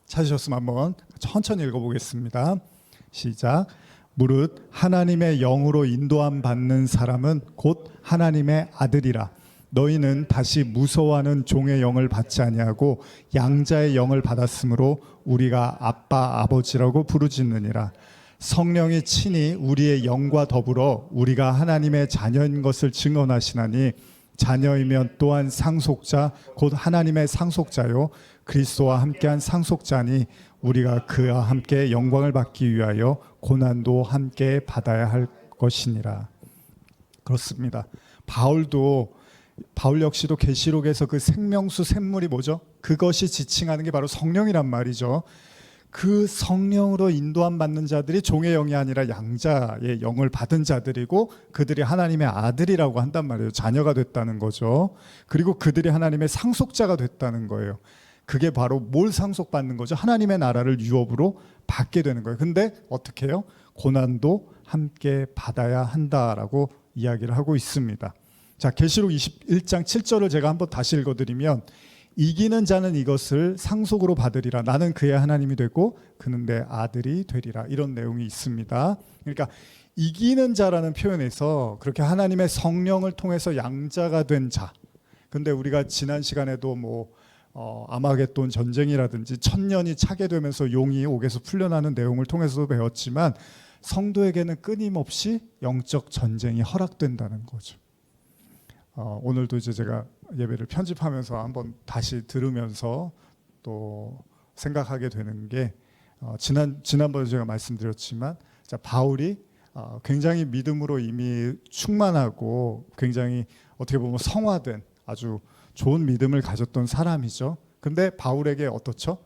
찾으셨으면 한번 천천히 읽어보겠습니다. 시작. 무릇 하나님의 영으로 인도함 받는 사람은 곧 하나님의 아들이라. 너희는 다시 무서워하는 종의 영을 받지 아니하고 양자의 영을 받았으므로 우리가 아빠 아버지라고 부르짖느니라. 성령이 친히 우리의 영과 더불어 우리가 하나님의 자녀인 것을 증언하시나니 자녀이면 또한 상속자 곧 하나님의 상속자요 그리스도와 함께한 상속자니 우리가 그와 함께 영광을 받기 위하여 고난도 함께 받아야 할 것이니라. 그렇습니다. 바울 역시도 계시록에서 그 생명수 샘물이 뭐죠? 그것이 지칭하는 게 바로 성령이란 말이죠. 그 성령으로 인도함 받는 자들이 종의 영이 아니라 양자의 영을 받은 자들이고 그들이 하나님의 아들이라고 한단 말이에요. 자녀가 됐다는 거죠. 그리고 그들이 하나님의 상속자가 됐다는 거예요. 그게 바로 뭘 상속받는 거죠? 하나님의 나라를 유업으로 받게 되는 거예요. 근데 어떻게 해요? 고난도 함께 받아야 한다라고 이야기를 하고 있습니다. 자, 계시록 21장 7절을 제가 한번 다시 읽어드리면 이기는 자는 이것을 상속으로 받으리라. 나는 그의 하나님이 되고 그는 내 아들이 되리라. 이런 내용이 있습니다. 그러니까 이기는 자라는 표현에서 그렇게 하나님의 성령을 통해서 양자가 된 자. 근데 우리가 지난 시간에도 뭐 아마겟돈 전쟁이라든지 천년이 차게 되면서 용이 옥에서 풀려나는 내용을 통해서도 배웠지만 성도에게는 끊임없이 영적 전쟁이 허락된다는 거죠. 오늘도 이제 제가 예배를 편집하면서 한번 다시 들으면서 또 생각하게 되는 게 지난번에 제가 말씀드렸지만 바울이 굉장히 믿음으로 이미 충만하고 굉장히 어떻게 보면 성화된 아주 좋은 믿음을 가졌던 사람이죠. 근데 바울에게 어떻죠?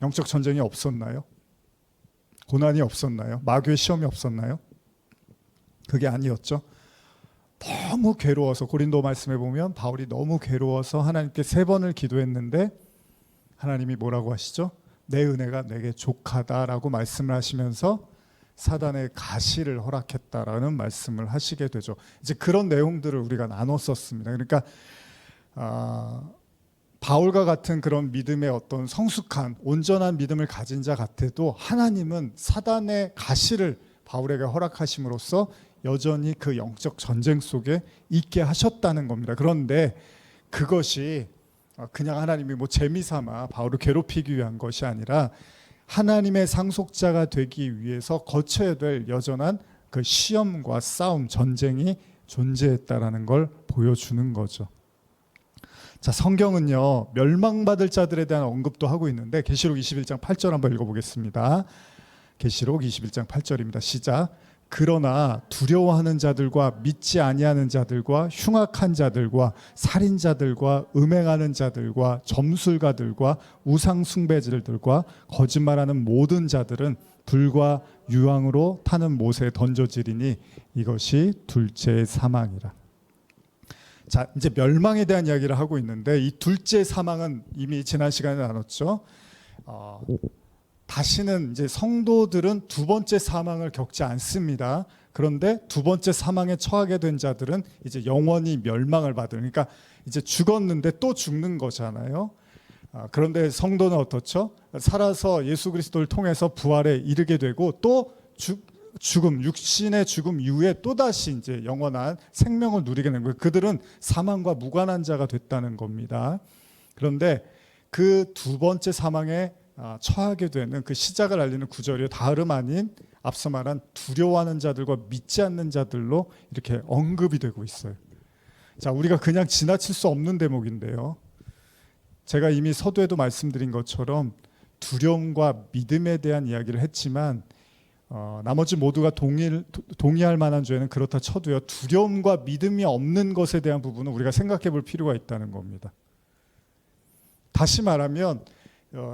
영적 전쟁이 없었나요? 고난이 없었나요? 마귀의 시험이 없었나요? 그게 아니었죠. 너무 괴로워서 고린도 말씀에 보면 바울이 너무 괴로워서 하나님께 3번을 기도했는데 하나님이 뭐라고 하시죠? 내 은혜가 내게 족하다라고 말씀을 하시면서 사단의 가시를 허락했다라는 말씀을 하시게 되죠. 이제 그런 내용들을 우리가 나눴었습니다. 그러니까 바울과 같은 그런 믿음의 어떤 성숙한 온전한 믿음을 가진 자 같아도 하나님은 사단의 가시를 바울에게 허락하심으로써 여전히 그 영적 전쟁 속에 있게 하셨다는 겁니다. 그런데 그것이 그냥 하나님이 뭐 재미삼아 바울을 괴롭히기 위한 것이 아니라 하나님의 상속자가 되기 위해서 거쳐야 될 여전한 그 시험과 싸움, 전쟁이 존재했다라는 걸 보여주는 거죠. 자, 성경은요 멸망받을 자들에 대한 언급도 하고 있는데 계시록 21장 8절 한번 읽어보겠습니다. 계시록 21장 8절입니다. 시작. 그러나 두려워하는 자들과 믿지 아니하는 자들과 흉악한 자들과 살인자들과 음행하는 자들과 점술가들과 우상 숭배자들과 거짓말하는 모든 자들은 불과 유황으로 타는 못에 던져지리니 이것이 둘째 사망이라. 자, 이제 멸망에 대한 이야기를 하고 있는데 이 둘째 사망은 이미 지난 시간에 나눴죠. 다시는 이제 성도들은 두 번째 사망을 겪지 않습니다. 그런데 두 번째 사망에 처하게 된 자들은 이제 영원히 멸망을 받은, 그러니까 이제 죽었는데 또 죽는 거잖아요. 그런데 성도는 어떻죠? 살아서 예수 그리스도를 통해서 부활에 이르게 되고 또 죽음, 육신의 죽음 이후에 또다시 이제 영원한 생명을 누리게 되는 거예요. 그들은 사망과 무관한 자가 됐다는 겁니다. 그런데 그 두 번째 사망에 처하게 되는 그 시작을 알리는 구절이 다름 아닌 앞서 말한 두려워하는 자들과 믿지 않는 자들로 이렇게 언급이 되고 있어요. 자, 우리가 그냥 지나칠 수 없는 대목인데요. 제가 이미 서두에도 말씀드린 것처럼 두려움과 믿음에 대한 이야기를 했지만 나머지 모두가 동의할 만한 죄는 그렇다 쳐도요, 두려움과 믿음이 없는 것에 대한 부분은 우리가 생각해 볼 필요가 있다는 겁니다. 다시 말하면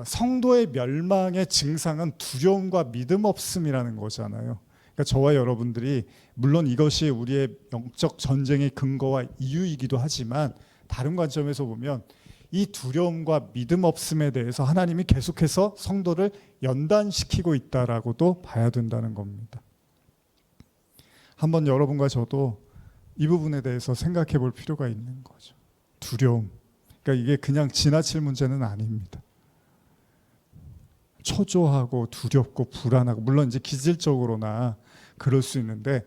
성도의 멸망의 증상은 두려움과 믿음 없음이라는 거잖아요. 그러니까 저와 여러분들이 물론 이것이 우리의 영적 전쟁의 근거와 이유이기도 하지만 다른 관점에서 보면 이 두려움과 믿음 없음에 대해서 하나님이 계속해서 성도를 연단시키고 있다라고도 봐야 된다는 겁니다. 한번 여러분과 저도 이 부분에 대해서 생각해 볼 필요가 있는 거죠. 두려움. 그러니까 이게 그냥 지나칠 문제는 아닙니다. 초조하고 두렵고 불안하고 물론 이제 기질적으로나 그럴 수 있는데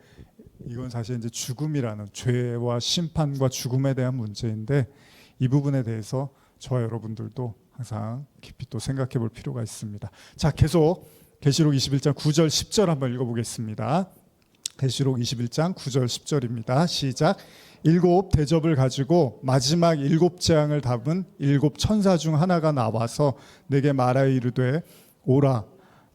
이건 사실 이제 죽음이라는 죄와 심판과 죽음에 대한 문제인데 이 부분에 대해서 저와 여러분들도 항상 깊이 또 생각해 볼 필요가 있습니다. 자, 계속 계시록 21장 9절 10절 한번 읽어보겠습니다. 계시록 21장 9절 10절입니다. 시작. 일곱 대접을 가지고 마지막 일곱 재앙을 담은 일곱 천사 중 하나가 나와서 내게 말하여 이르되 오라,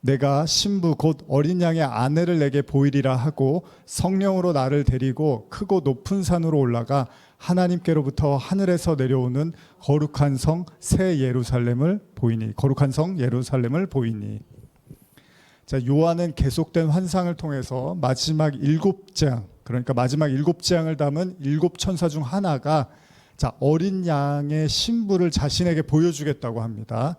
내가 신부 곧 어린 양의 아내를 내게 보이리라 하고 성령으로 나를 데리고 크고 높은 산으로 올라가 하나님께로부터 하늘에서 내려오는 거룩한 성 새 예루살렘을 보이니, 거룩한 성 예루살렘을 보이니. 자, 요한은 계속된 환상을 통해서 마지막 일곱 재앙, 그러니까 마지막 일곱 재앙을 담은 일곱 천사 중 하나가 자, 어린 양의 신부를 자신에게 보여주겠다고 합니다.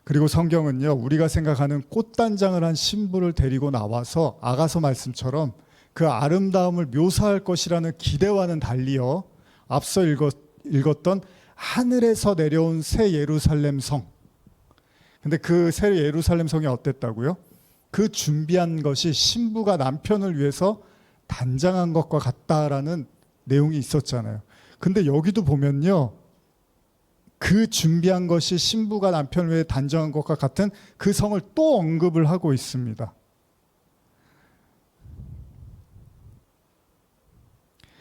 그리고 성경은요, 우리가 생각하는 꽃단장을 한 신부를 데리고 나와서 아가서 말씀처럼 그 아름다움을 묘사할 것이라는 기대와는 달리요, 앞서 읽었던 하늘에서 내려온 새 예루살렘 성. 근데 그 새 예루살렘 성이 어땠다고요? 그 준비한 것이 신부가 남편을 위해서 단장한 것과 같다라는 내용이 있었잖아요. 근데 여기도 보면요, 그 준비한 것이 신부가 남편을 위해 단정한 것과 같은 그 성을 또 언급을 하고 있습니다.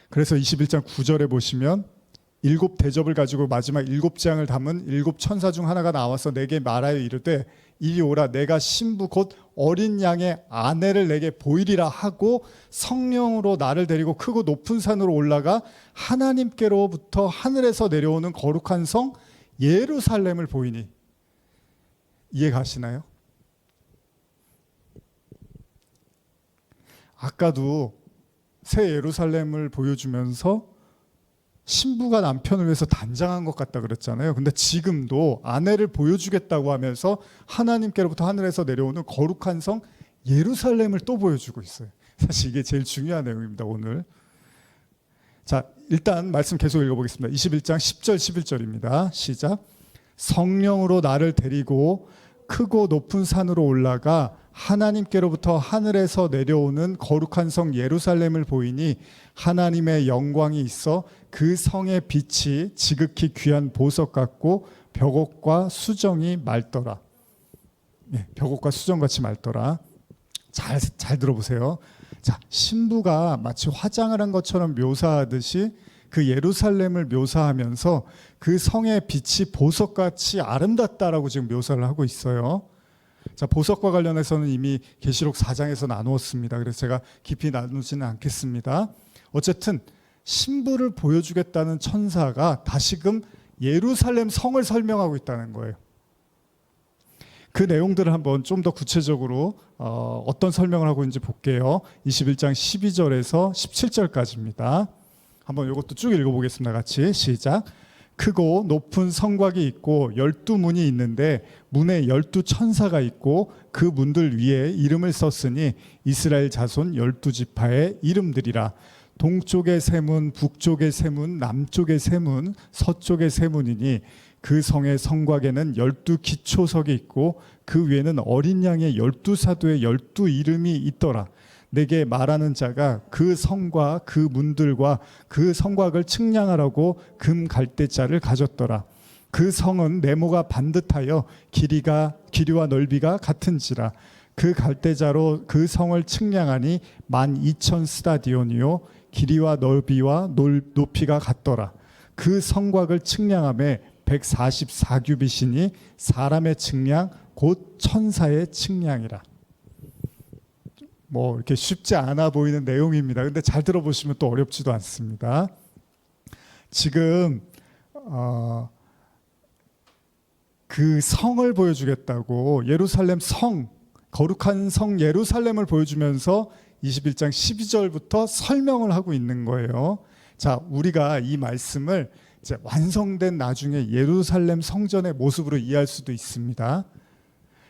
그래서 21장 9절에 보시면 일곱 대접을 가지고 마지막 일곱 재앙을 담은 일곱 천사 중 하나가 나와서 내게 말하여 이르되 이리 오라, 내가 신부 곧 어린 양의 아내를 내게 보이리라 하고 성령으로 나를 데리고 크고 높은 산으로 올라가 하나님께로부터 하늘에서 내려오는 거룩한 성 예루살렘을 보이니. 이해 가시나요? 아까도 새 예루살렘을 보여주면서 신부가 남편을 위해서 단장한 것 같다 그랬잖아요. 근데 지금도 아내를 보여주겠다고 하면서 하나님께로부터 하늘에서 내려오는 거룩한 성 예루살렘을 또 보여주고 있어요. 사실 이게 제일 중요한 내용입니다, 오늘. 자, 일단 말씀 계속 읽어보겠습니다. 21장 10절 11절입니다. 시작. 성령으로 나를 데리고 크고 높은 산으로 올라가 하나님께로부터 하늘에서 내려오는 거룩한 성 예루살렘을 보이니 하나님의 영광이 있어 그 성의 빛이 지극히 귀한 보석 같고 벽옥과 수정이 맑더라. 벽옥과 수정같이 맑더라. 잘 들어보세요. 자, 신부가 마치 화장을 한 것처럼 묘사하듯이 그 예루살렘을 묘사하면서 그 성의 빛이 보석같이 아름답다라고 지금 묘사를 하고 있어요. 자, 보석과 관련해서는 이미 계시록 4장에서 나누었습니다. 그래서 제가 깊이 나누지는 않겠습니다. 어쨌든 신부를 보여주겠다는 천사가 다시금 예루살렘 성을 설명하고 있다는 거예요. 그 내용들을 한번 좀 더 구체적으로 어떤 설명을 하고 있는지 볼게요. 21장 12절에서 17절까지입니다. 한번 이것도 쭉 읽어보겠습니다. 같이 시작. 크고 높은 성곽이 있고 12문이 있는데 문에 12천사가 있고 그 문들 위에 이름을 썼으니 이스라엘 자손 12지파의 이름들이라. 동쪽의 세 문, 북쪽의 세 문, 남쪽의 세 문, 서쪽의 세 문이니 그 성의 성곽에는 12기초석이 있고 그 위에는 어린 양의 12사도의 12이름이 있더라. 내게 말하는 자가 그 성과 그 문들과 그 성곽을 측량하라고 금 갈대자를 가졌더라. 그 성은 네모가 반듯하여 길이와 넓이가 같은지라. 그 갈대자로 그 성을 측량하니 12,000스타디온이요 길이와 넓이와 높이가 같더라. 그 성곽을 측량함에 144규빗이니 사람의 측량 곧 천사의 측량이라. 뭐 이렇게 쉽지 않아 보이는 내용입니다. 근데 잘 들어보시면 또 어렵지도 않습니다. 지금 그 성을 보여주겠다고 예루살렘 성, 거룩한 성 예루살렘을 보여주면서 21장 12절부터 설명을 하고 있는 거예요. 자, 우리가 이 말씀을 이제 완성된 나중에 예루살렘 성전의 모습으로 이해할 수도 있습니다.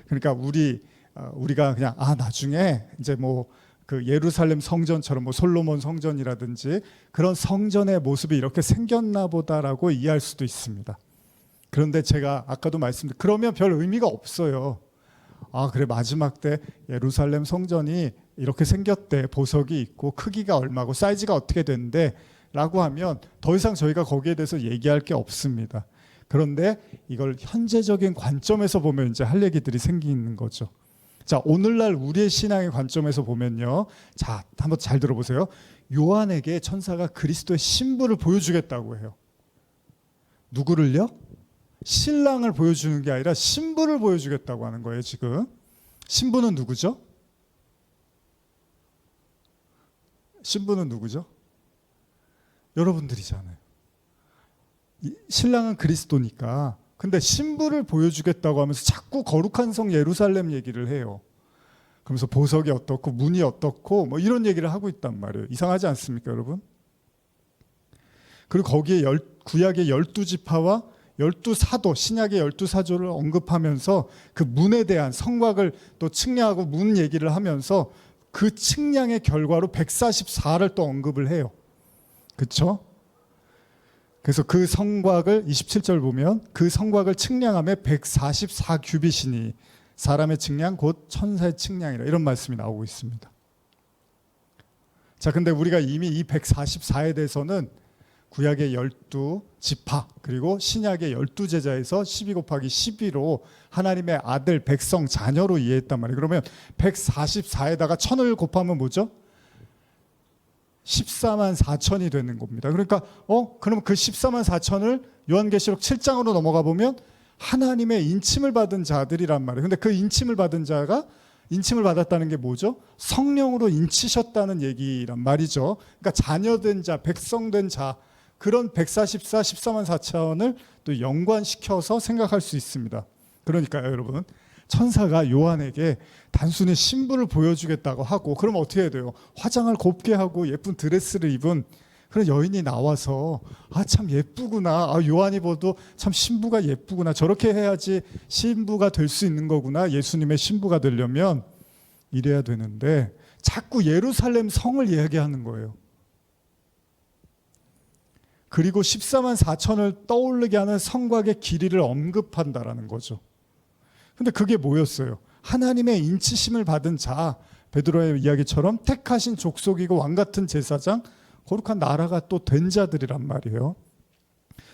그러니까 우리가 그냥 나중에 이제 뭐 그 예루살렘 성전처럼 뭐 솔로몬 성전이라든지 그런 성전의 모습이 이렇게 생겼나 보다라고 이해할 수도 있습니다. 그런데 제가 아까도 말씀드린 그러면 별 의미가 없어요. 그래 마지막 때 예루살렘 성전이 이렇게 생겼대. 보석이 있고 크기가 얼마고 사이즈가 어떻게 된대 라고 하면 더 이상 저희가 거기에 대해서 얘기할 게 없습니다. 그런데 이걸 현재적인 관점에서 보면 이제 할 얘기들이 생기는 거죠. 자, 오늘날 우리의 신앙의 관점에서 보면요. 자, 한번 잘 들어보세요. 요한에게 천사가 그리스도의 신부를 보여주겠다고 해요. 누구를요? 신랑을 보여주는 게 아니라 신부를 보여주겠다고 하는 거예요, 지금. 신부는 누구죠? 신부는 누구죠? 여러분들이잖아요. 신랑은 그리스도니까. 근데 신부를 보여주겠다고 하면서 자꾸 거룩한 성 예루살렘 얘기를 해요. 그러면서 보석이 어떻고 문이 어떻고 뭐 이런 얘기를 하고 있단 말이에요. 이상하지 않습니까, 여러분? 그리고 거기에 구약의 12지파와 12사도, 신약의 12사도를 언급하면서 그 문에 대한 성곽을 또 측량하고 문 얘기를 하면서 그 측량의 결과로 144를 또 언급을 해요. 그렇죠? 그래서 그 성곽을 27절 보면 그 성곽을 측량함에 144규빗이니 사람의 측량 곧 천사의 측량이라 이런 말씀이 나오고 있습니다. 자, 근데 우리가 이미 이 144에 대해서는 구약의 12지파 그리고 신약의 12제자에서 12 곱하기 12로 하나님의 아들 백성 자녀로 이해했단 말이에요. 그러면 144에다가 1000을 곱하면 뭐죠? 14만 4천이 되는 겁니다. 그러니까 그럼 그 14만 4천을 요한계시록 7장으로 넘어가 보면 하나님의 인침을 받은 자들이란 말이에요. 근데 그 인침을 받은 자가 인침을 받았다는 게 뭐죠? 성령으로 인치셨다는 얘기란 말이죠. 그러니까 자녀된 자, 백성된 자 그런 144, 14만 4천을 또 연관시켜서 생각할 수 있습니다. 그러니까요, 여러분. 천사가 요한에게 단순히 신부를 보여주겠다고 하고 그럼 어떻게 해야 돼요? 화장을 곱게 하고 예쁜 드레스를 입은 그런 여인이 나와서 참 예쁘구나. 요한이 봐도 참 신부가 예쁘구나. 저렇게 해야지 신부가 될 수 있는 거구나. 예수님의 신부가 되려면 이래야 되는데 자꾸 예루살렘 성을 이야기하는 거예요. 그리고 14만 4천을 떠오르게 하는 성곽의 길이를 언급한다라는 거죠. 근데 그게 뭐였어요? 하나님의 인치심을 받은 자, 베드로의 이야기처럼 택하신 족속이고 왕같은 제사장, 거룩한 나라가 또 된 자들이란 말이에요.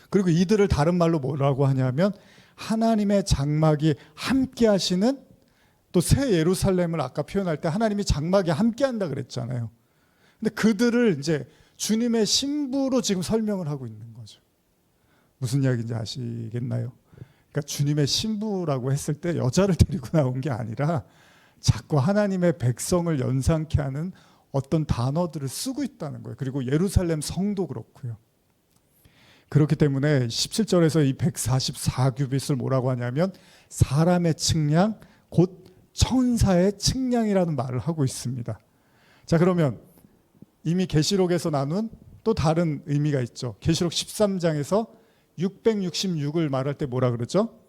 그리고 이들을 다른 말로 뭐라고 하냐면 하나님의 장막이 함께 하시는, 또 새 예루살렘을 아까 표현할 때 하나님이 장막이 함께 한다 그랬잖아요. 근데 그들을 이제 주님의 신부로 지금 설명을 하고 있는 거죠. 무슨 이야기인지 아시겠나요? 그러니까 주님의 신부라고 했을 때 여자를 데리고 나온 게 아니라 자꾸 하나님의 백성을 연상케 하는 어떤 단어들을 쓰고 있다는 거예요. 그리고 예루살렘 성도 그렇고요. 그렇기 때문에 17절에서 이 144규빗을 뭐라고 하냐면 사람의 측량, 곧 천사의 측량이라는 말을 하고 있습니다. 자, 그러면 이미 계시록에서 나눈 또 다른 의미가 있죠. 계시록 13장에서 666을 말할 때 뭐라 그러죠?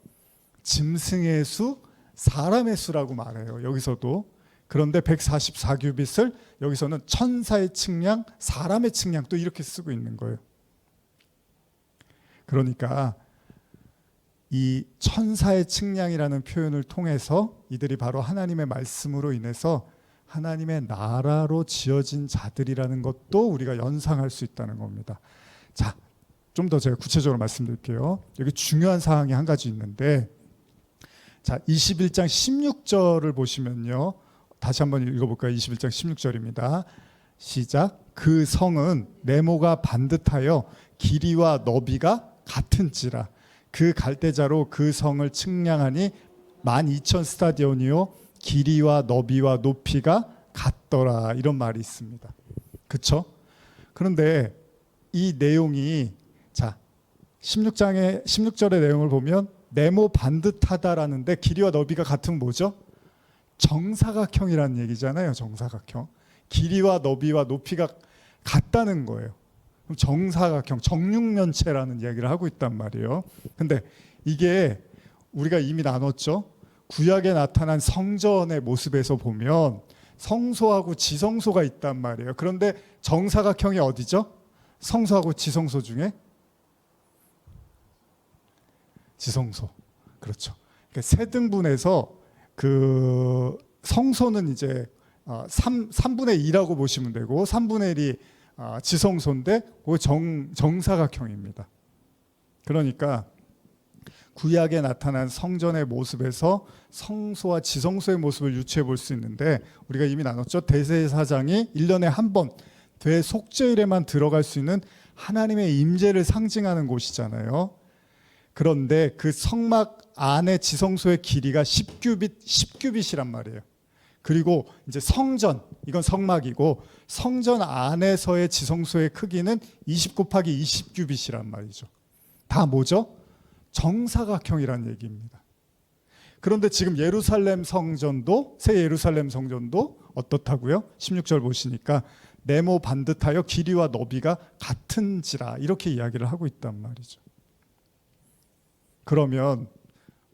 짐승의 수, 사람의 수라고 말해요. 여기서도. 그런데 144규빗을 여기서는 천사의 측량, 사람의 측량 또 이렇게 쓰고 있는 거예요. 그러니까 이 천사의 측량이라는 표현을 통해서 이들이 바로 하나님의 말씀으로 인해서 하나님의 나라로 지어진 자들이라는 것도 우리가 연상할 수 있다는 겁니다. 자, 좀 더 제가 구체적으로 말씀드릴게요. 여기 중요한 사항이 한 가지 있는데, 자, 21장 16절을 보시면요. 다시 한번 읽어볼까요? 21장 16절입니다. 시작. 그 성은 네모가 반듯하여 길이와 너비가 같은지라. 그 갈대자로 그 성을 측량하니 12,000 스타디온이요 길이와 너비와 높이가 같더라. 이런 말이 있습니다. 그렇죠? 그런데 이 내용이, 자, 16절의 내용을 보면 네모 반듯하다라는데 길이와 너비가 같은 뭐죠? 정사각형이라는 얘기잖아요. 정사각형. 길이와 너비와 높이가 같다는 거예요. 그럼 정사각형, 정육면체라는 이야기를 하고 있단 말이에요. 근데 이게 우리가 이미 나눴죠. 구약에 나타난 성전의 모습에서 보면 성소하고 지성소가 있단 말이에요. 그런데 정사각형이 어디죠? 성소하고 지성소 중에 지성소. 그렇죠. 그러니까 세 등분해서 그 성소는 이제 3분의 2라고 보시면 되고 3분의 1이 지성소인데 그 정사각형입니다. 그러니까 구약에 나타난 성전의 모습에서 성소와 지성소의 모습을 유추해 볼 수 있는데, 우리가 이미 나눴죠. 대제사장이 1년에 한 번 대속죄일에만 들어갈 수 있는 하나님의 임재를 상징하는 곳이잖아요. 그런데 그 성막 안의 지성소의 길이가 10규빗이란 말이에요. 그리고 이제 성전, 이건 성막이고 성전 안에서의 지성소의 크기는 20 곱하기 20규빗이란 말이죠. 다 뭐죠? 정사각형이란 얘기입니다. 그런데 지금 예루살렘 성전도, 새 예루살렘 성전도 어떻다고요? 16절 보시니까 네모 반듯하여 길이와 너비가 같은지라, 이렇게 이야기를 하고 있단 말이죠. 그러면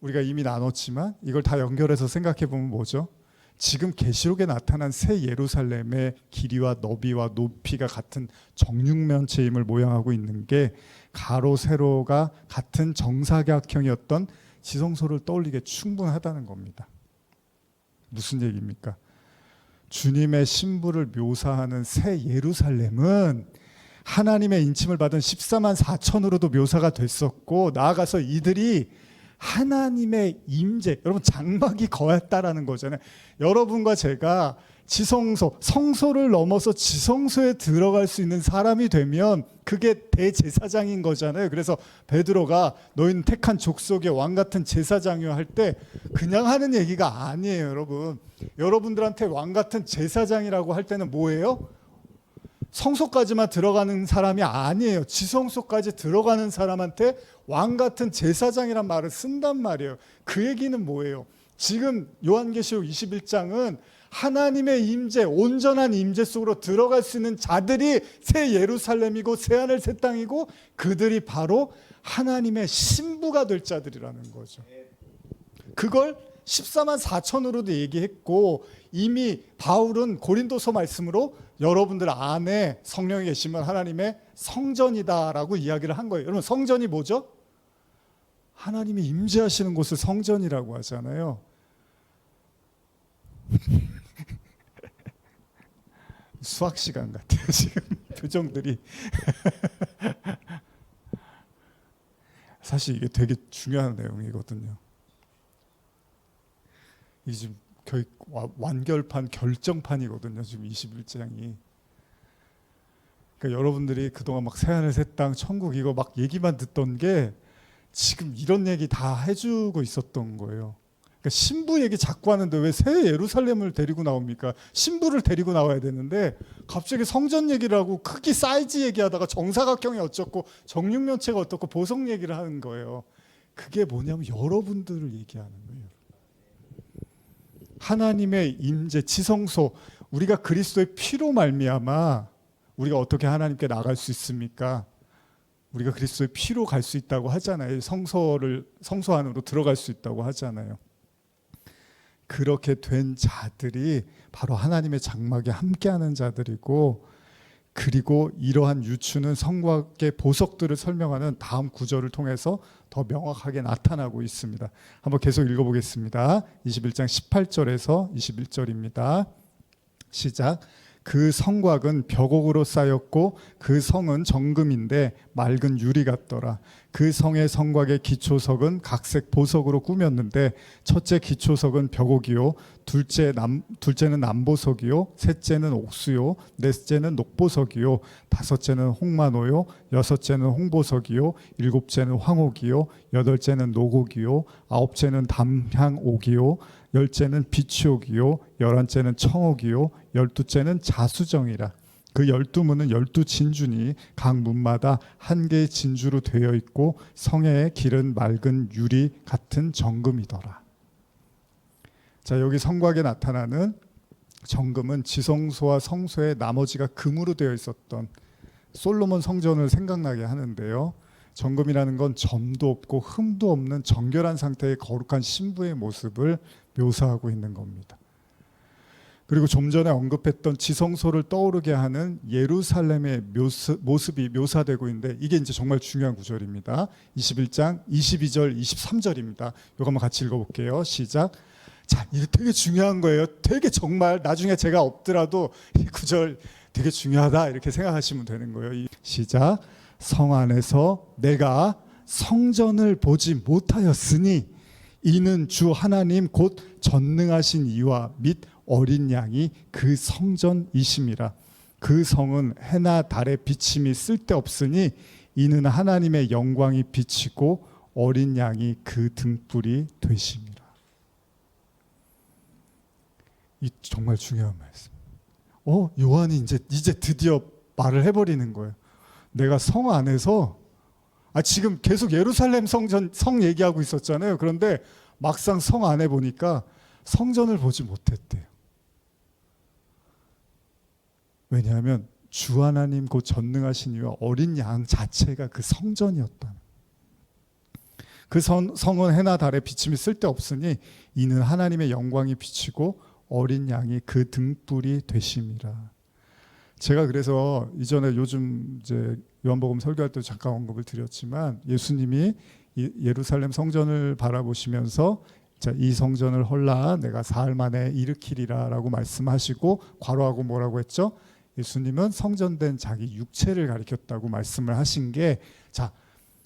우리가 이미 나눴지만 이걸 다 연결해서 생각해 보면 뭐죠? 지금 계시록에 나타난 새 예루살렘의 길이와 너비와 높이가 같은 정육면체임을 모양하고 있는 게 가로 세로가 같은 정사각형이었던 지성소를 떠올리게 충분하다는 겁니다. 무슨 얘기입니까? 주님의 신부를 묘사하는 새 예루살렘은 하나님의 인침을 받은 14만 4천으로도 묘사가 됐었고, 나아가서 이들이 하나님의 임재, 여러분 장막이 거했다라는 거잖아요. 여러분과 제가 지성소, 성소를 넘어서 지성소에 들어갈 수 있는 사람이 되면 그게 대제사장인 거잖아요. 그래서 베드로가 너희는 택한 족속의 왕 같은 제사장이요 할 때 그냥 하는 얘기가 아니에요. 여러분, 여러분들한테 왕 같은 제사장이라고 할 때는 뭐예요? 성소까지만 들어가는 사람이 아니에요. 지성소까지 들어가는 사람한테 왕 같은 제사장이란 말을 쓴단 말이에요. 그 얘기는 뭐예요? 지금 요한계시록 21장은 하나님의 임재, 온전한 임재 속으로 들어갈 수 있는 자들이 새 예루살렘이고 새 하늘 새 땅이고, 그들이 바로 하나님의 신부가 될 자들이라는 거죠. 그걸 14만 4천으로도 얘기했고, 이미 바울은 고린도서 말씀으로 여러분들 안에 성령이 계시면 하나님의 성전이다라고 이야기를 한 거예요. 여러분, 성전이 뭐죠? 하나님이 임재하시는 곳을 성전이라고 하잖아요. 수학 시간 같아요, 지금 표정들이. 사실 이게 되게 중요한 내용이거든요. 이게 지금 거의 완결판, 결정판이거든요, 지금 21장이. 그러니까 여러분들이 그동안 막 새하늘 새 땅 천국 이거 막 얘기만 듣던 게 지금 이런 얘기 다 해주고 있었던 거예요. 그러니까 신부 얘기 자꾸 하는데 왜 새 예루살렘을 데리고 나옵니까? 신부를 데리고 나와야 되는데 갑자기 성전 얘기를 하고 크기 사이즈 얘기하다가 정사각형이 어쩌고 정육면체가 어떻고 보석 얘기를 하는 거예요. 그게 뭐냐면 여러분들을 얘기하는 거예요. 하나님의 임재, 지성소, 우리가 그리스도의 피로 말미암아 우리가 어떻게 하나님께 나갈 수 있습니까? 우리가 그리스도의 피로 갈 수 있다고 하잖아요. 성소 안으로 들어갈 수 있다고 하잖아요. 그렇게 된 자들이 바로 하나님의 장막에 함께하는 자들이고, 그리고 이러한 유추는 성곽의 보석들을 설명하는 다음 구절을 통해서 더 명확하게 나타나고 있습니다. 한번 계속 읽어보겠습니다. 21장 18절에서 21절입니다. 시작. 그 성곽은 벽옥으로 쌓였고 그 성은 정금인데 맑은 유리 같더라. 그 성의 성곽의 기초석은 각색 보석으로 꾸몄는데 첫째 기초석은 벽옥이요, 둘째는 남보석이요, 셋째는 옥수요, 넷째는 녹보석이요, 다섯째는 홍마노요, 여섯째는 홍보석이요, 일곱째는 황옥이요, 여덟째는 노곡이요, 아홉째는 담향옥이요, 열째는 비치옥이요, 열한째는 청옥이요, 열두째는 자수정이라. 그 12문은 12진주니 각 문마다 한 개의 진주로 되어 있고 성의 길은 맑은 유리 같은 정금이더라. 자, 여기 성곽에 나타나는 정금은 지성소와 성소의 나머지가 금으로 되어 있었던 솔로몬 성전을 생각나게 하는데요. 정금이라는 건 점도 없고 흠도 없는 정결한 상태의 거룩한 신부의 모습을 묘사하고 있는 겁니다. 그리고 좀 전에 언급했던 지성소를 떠오르게 하는 예루살렘의 모습이 묘사되고 있는데, 이게 이제 정말 중요한 구절입니다. 21장 22절 23절입니다. 이거 한번 같이 읽어볼게요. 시작. 자, 이거 되게 중요한 거예요. 되게 정말 나중에 제가 없더라도 이 구절 되게 중요하다 이렇게 생각하시면 되는 거예요. 시작. 성 안에서 내가 성전을 보지 못하였으니 이는 주 하나님 곧 전능하신 이와 및 어린 양이 그 성전이심이라. 그 성은 해나 달의 비침이 쓸데없으니 이는 하나님의 영광이 비치고 어린 양이 그 등불이 되심이라. 이 정말 중요한 말씀. 요한이 이제 드디어 말을 해버리는 거예요. 내가 성 안에서 지금 계속 예루살렘 성 얘기하고 있었잖아요. 그런데 막상 성 안에 보니까 성전을 보지 못했대요. 왜냐하면 주 하나님 곧 전능하신 이와 어린 양 자체가 그 성전이었다. 그 성은 해나 달의 비침이 쓸데없으니 이는 하나님의 영광이 비치고 어린 양이 그 등불이 되심이라. 제가 그래서 이전에 요즘 이제 요한복음 설교할 때 잠깐 언급을 드렸지만, 예수님이 예루살렘 성전을 바라보시면서 자, 이 성전을 헐라 내가 사흘 만에 일으키리라라고 말씀하시고 괄호하고 뭐라고 했죠? 예수님은 성전된 자기 육체를 가리켰다고 말씀을 하신 게, 자,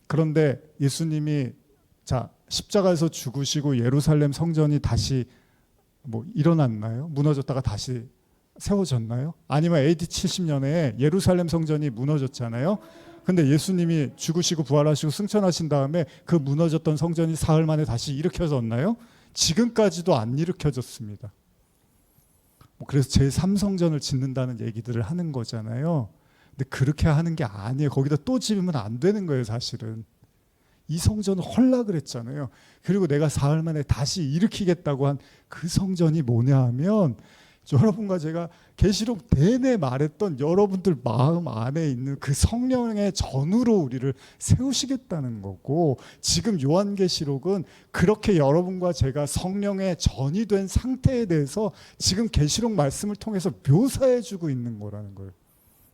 그런데 예수님이 십자가에서 죽으시고 예루살렘 성전이 다시 일어났나요? 무너졌다가 다시 세워졌나요? 아니면 AD 70년에 예루살렘 성전이 무너졌잖아요. 근데 예수님이 죽으시고 부활하시고 승천하신 다음에 그 무너졌던 성전이 사흘 만에 다시 일으켜졌나요? 지금까지도 안 일으켜졌습니다. 그래서 제3성전을 짓는다는 얘기들을 하는 거잖아요. 근데 그렇게 하는 게 아니에요. 거기다 또 지으면 안 되는 거예요, 사실은. 이 성전을 헐라 그랬잖아요. 그리고 내가 사흘 만에 다시 일으키겠다고 한 그 성전이 뭐냐 하면 여러분과 제가 계시록 내내 말했던 여러분들 마음 안에 있는 그 성령의 전으로 우리를 세우시겠다는 거고, 지금 요한계시록은 그렇게 여러분과 제가 성령의 전이 된 상태에 대해서 지금 계시록 말씀을 통해서 묘사해 주고 있는 거라는 거예요.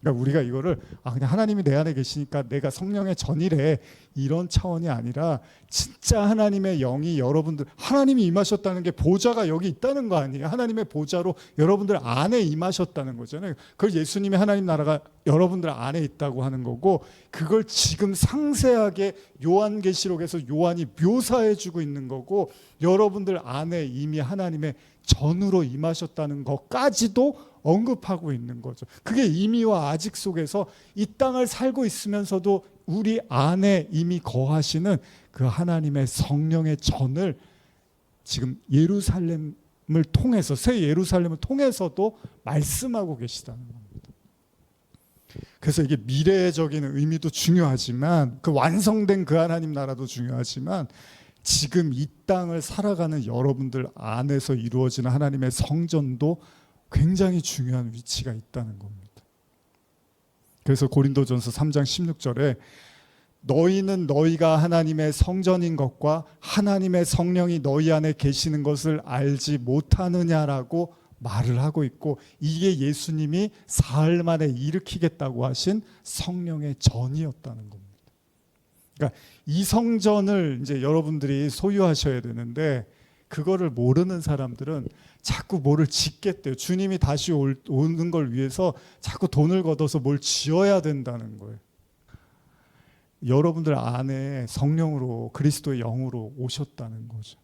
그러니까 우리가 이거를 그냥 하나님이 내 안에 계시니까 내가 성령의 전이래, 이런 차원이 아니라 진짜 하나님의 영이 여러분들, 하나님이 임하셨다는 게 보좌가 여기 있다는 거 아니에요. 하나님의 보좌로 여러분들 안에 임하셨다는 거잖아요. 그걸 예수님이 하나님 나라가 여러분들 안에 있다고 하는 거고, 그걸 지금 상세하게 요한계시록에서 요한이 묘사해 주고 있는 거고, 여러분들 안에 이미 하나님의 전으로 임하셨다는 것까지도 언급하고 있는 거죠. 그게 이미와 아직 속에서 이 땅을 살고 있으면서도 우리 안에 이미 거하시는 그 하나님의 성령의 전을 지금 예루살렘을 통해서, 새 예루살렘을 통해서도 말씀하고 계시다는 겁니다. 그래서 이게 미래적인 의미도 중요하지만, 그 완성된 그 하나님 나라도 중요하지만, 지금 이 땅을 살아가는 여러분들 안에서 이루어지는 하나님의 성전도 굉장히 중요한 위치가 있다는 겁니다. 그래서 고린도전서 3장 16절에 너희는 너희가 하나님의 성전인 것과 하나님의 성령이 너희 안에 계시는 것을 알지 못하느냐라고 말을 하고 있고, 이게 예수님이 사흘 만에 일으키겠다고 하신 성령의 전이었다는 겁니다. 그러니까 이 성전을 이제 여러분들이 소유하셔야 되는데, 그거를 모르는 사람들은 자꾸 뭐를 짓겠대요. 주님이 다시 오는 걸 위해서 자꾸 돈을 걷어서 뭘 지어야 된다는 거예요. 여러분들 안에 성령으로, 그리스도의 영으로 오셨다는 거죠.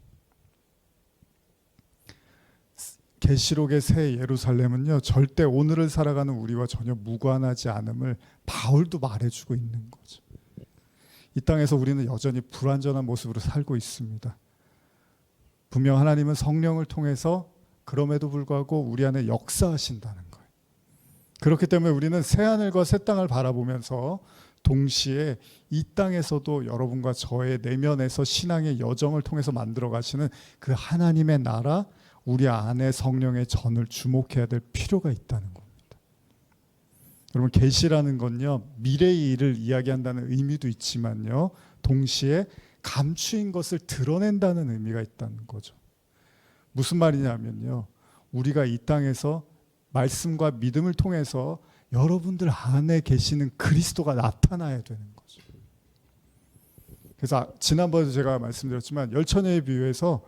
계시록의 새 예루살렘은요, 절대 오늘을 살아가는 우리와 전혀 무관하지 않음을 바울도 말해주고 있는 거죠. 이 땅에서 우리는 여전히 불완전한 모습으로 살고 있습니다. 분명 하나님은 성령을 통해서 그럼에도 불구하고 우리 안에 역사하신다는 거예요. 그렇기 때문에 우리는 새하늘과 새 땅을 바라보면서 동시에 이 땅에서도 여러분과 저의 내면에서 신앙의 여정을 통해서 만들어 가시는 그 하나님의 나라, 우리 안에 성령의 전을 주목해야 될 필요가 있다는 겁니다. 여러분, 계시라는 건요, 미래의 일을 이야기한다는 의미도 있지만요, 동시에 감추인 것을 드러낸다는 의미가 있다는 거죠. 무슨 말이냐면요, 우리가 이 땅에서 말씀과 믿음을 통해서 여러분들 안에 계시는 그리스도가 나타나야 되는 거죠. 그래서 지난번에도 제가 말씀드렸지만, 열처녀에 비유해서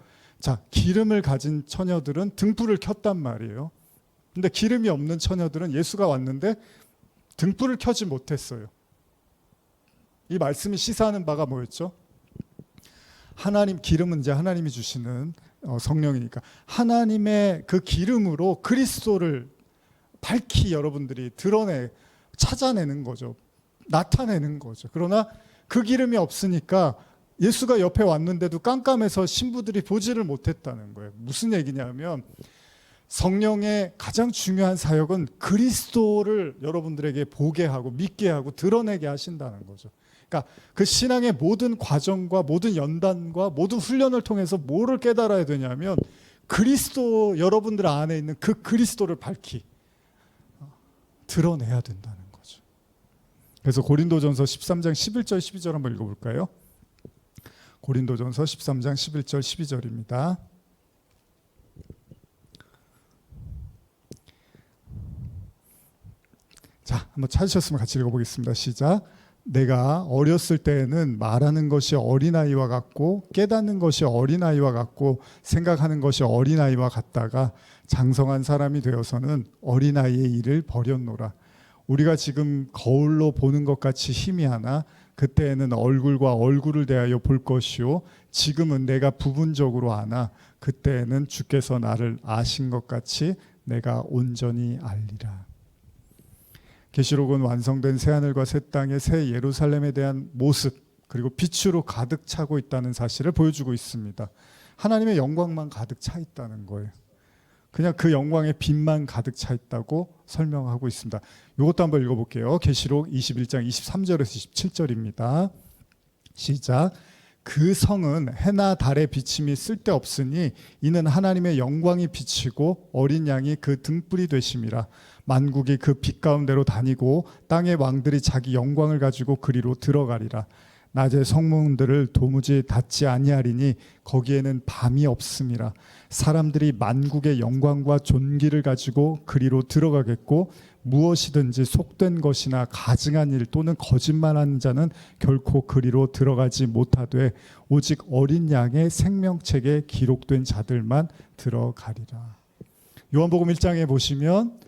기름을 가진 처녀들은 등불을 켰단 말이에요. 근데 기름이 없는 처녀들은 예수가 왔는데 등불을 켜지 못했어요. 이 말씀이 시사하는 바가 뭐였죠? 하나님, 기름은 이제 하나님이 주시는 성령이니까 하나님의 그 기름으로 그리스도를 밝히 여러분들이 찾아내는 거죠. 나타내는 거죠. 그러나 그 기름이 없으니까 예수가 옆에 왔는데도 깜깜해서 신부들이 보지를 못했다는 거예요. 무슨 얘기냐면, 성령의 가장 중요한 사역은 그리스도를 여러분들에게 보게 하고 믿게 하고 드러내게 하신다는 거죠. 그러니까 그 신앙의 모든 과정과 모든 연단과 모든 훈련을 통해서 뭐를 깨달아야 되냐면, 그리스도, 여러분들 안에 있는 그 그리스도를 밝히 드러내야 된다는 거죠. 그래서 고린도전서 13장 11절 12절 한번 읽어볼까요? 고린도전서 13장 11절 12절입니다. 자, 한번 찾으셨으면 같이 읽어보겠습니다. 시작. 내가 어렸을 때에는 말하는 것이 어린아이와 같고 깨닫는 것이 어린아이와 같고 생각하는 것이 어린아이와 같다가 장성한 사람이 되어서는 어린아이의 일을 버렸노라. 우리가 지금 거울로 보는 것 같이 희미하나 그때에는 얼굴과 얼굴을 대하여 볼 것이요 지금은 내가 부분적으로 아나 그때에는 주께서 나를 아신 것 같이 내가 온전히 알리라. 계시록은 완성된 새하늘과 새 땅의 새 예루살렘에 대한 모습, 그리고 빛으로 가득 차고 있다는 사실을 보여주고 있습니다. 하나님의 영광만 가득 차 있다는 거예요. 그냥 그 영광의 빛만 가득 차 있다고 설명하고 있습니다. 이것도 한번 읽어볼게요. 계시록 21장 23절에서 27절입니다. 시작. 그 성은 해나 달의 비침이 쓸데없으니 이는 하나님의 영광이 비치고 어린 양이 그 등불이 되심이라. 만국이 그 빛 가운데로 다니고 땅의 왕들이 자기 영광을 가지고 그리로 들어가리라. 낮에 성문들을 도무지 닫지 아니하리니 거기에는 밤이 없음이라. 사람들이 만국의 영광과 존귀를 가지고 그리로 들어가겠고 무엇이든지 속된 것이나 가증한 일 또는 거짓말하는 자는 결코 그리로 들어가지 못하되 오직 어린 양의 생명책에 기록된 자들만 들어가리라. 요한복음 1장에 보시면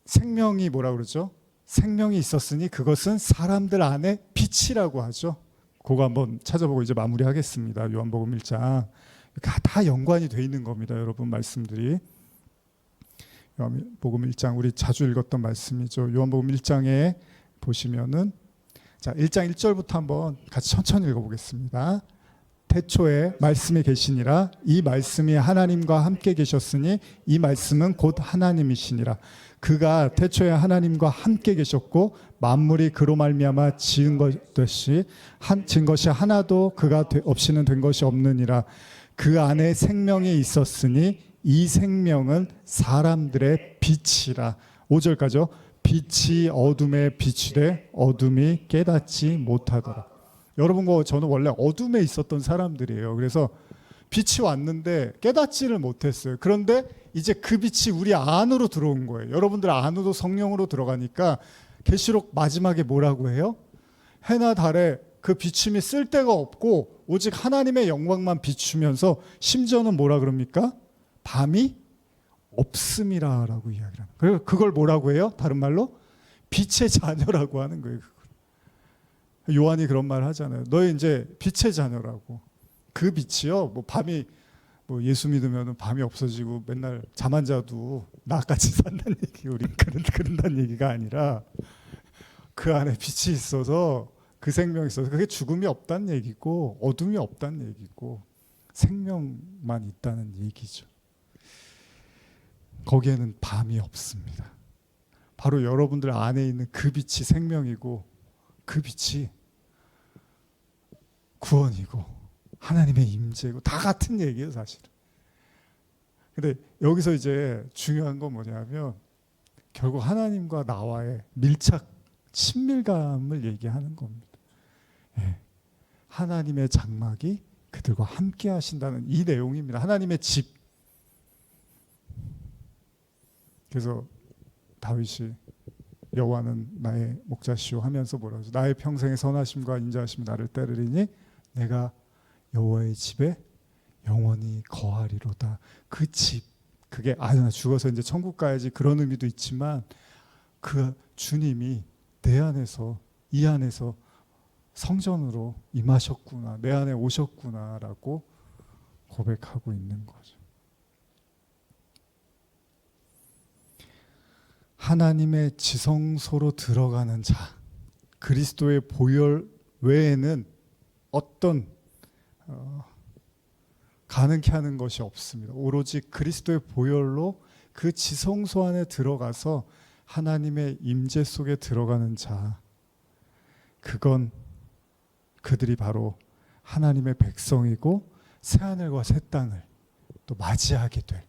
생명이 뭐라 그러죠? 생명이 있었으니 그것은 사람들 안에 빛이라고 하죠. 그거 한번 찾아보고 이제 마무리하겠습니다. 요한복음 1장 다 연관이 돼 있는 겁니다. 여러분 말씀들이 요한복음 1장 우리 자주 읽었던 말씀이죠. 요한복음 1장에 보시면은 자 1장 1절부터 한번 같이 천천히 읽어보겠습니다. 태초에 말씀이 계시니라. 이 말씀이 하나님과 함께 계셨으니 이 말씀은 곧 하나님이시니라. 그가 태초에 하나님과 함께 계셨고 만물이 그로 말미암아 지은 것이 하나도 그가 없이는 된 것이 없느니라. 그 안에 생명이 있었으니 이 생명은 사람들의 빛이라. 5절까지요. 빛이 어둠에 비치되 어둠이 깨닫지 못하더라. 여러분과 저는 원래 어둠에 있었던 사람들이에요. 그래서 빛이 왔는데 깨닫지를 못했어요. 그런데 이제 그 빛이 우리 안으로 들어온 거예요. 여러분들 안으로 성령으로 들어가니까 계시록 마지막에 뭐라고 해요? 해나 달에 그 비춤이 쓸데가 없고 오직 하나님의 영광만 비추면서 심지어는 뭐라 그럽니까? 밤이 없음이라라고 이야기를 하는 거예요. 그걸 뭐라고 해요? 다른 말로 빛의 자녀라고 하는 거예요. 요한이 그런 말 하잖아요. 너희 이제 빛의 자녀라고. 그 빛이요. 뭐 밤이 뭐 예수 믿으면 밤이 없어지고 맨날 잠 안 자도 나같이 산다는 얘기, 우리 그런다는 얘기가 아니라 그 안에 빛이 있어서 그 생명이 있어서 그게 죽음이 없다는 얘기고 어둠이 없다는 얘기고 생명만 있다는 얘기죠. 거기에는 밤이 없습니다. 바로 여러분들 안에 있는 그 빛이 생명이고 그 빛이 구원이고 하나님의 임재고 다 같은 얘기예요, 사실은. 근데 여기서 이제 중요한 건 뭐냐면 결국 하나님과 나와의 밀착, 친밀감을 얘기하는 겁니다. 예. 하나님의 장막이 그들과 함께 하신다는 이 내용입니다. 하나님의 집. 그래서 다윗이 여호와는 나의 목자시오 하면서 뭐라고 하죠? 나의 평생의 선하심과 인자하심이 나를 따르리니 내가 여호와의 집에 영원히 거하리로다. 그 집, 그게 나 죽어서 이제 천국 가야지 그런 의미도 있지만 그 주님이 내 안에서 이 안에서 성전으로 임하셨구나, 내 안에 오셨구나라고 고백하고 있는 거죠. 하나님의 지성소로 들어가는 자, 그리스도의 보혈 외에는 어떤 가능케 하는 것이 없습니다. 오로지 그리스도의 보혈로 그 지성소 안에 들어가서 하나님의 임재 속에 들어가는 자, 그건 그들이 바로 하나님의 백성이고 새하늘과 새 땅을 또 맞이하게 될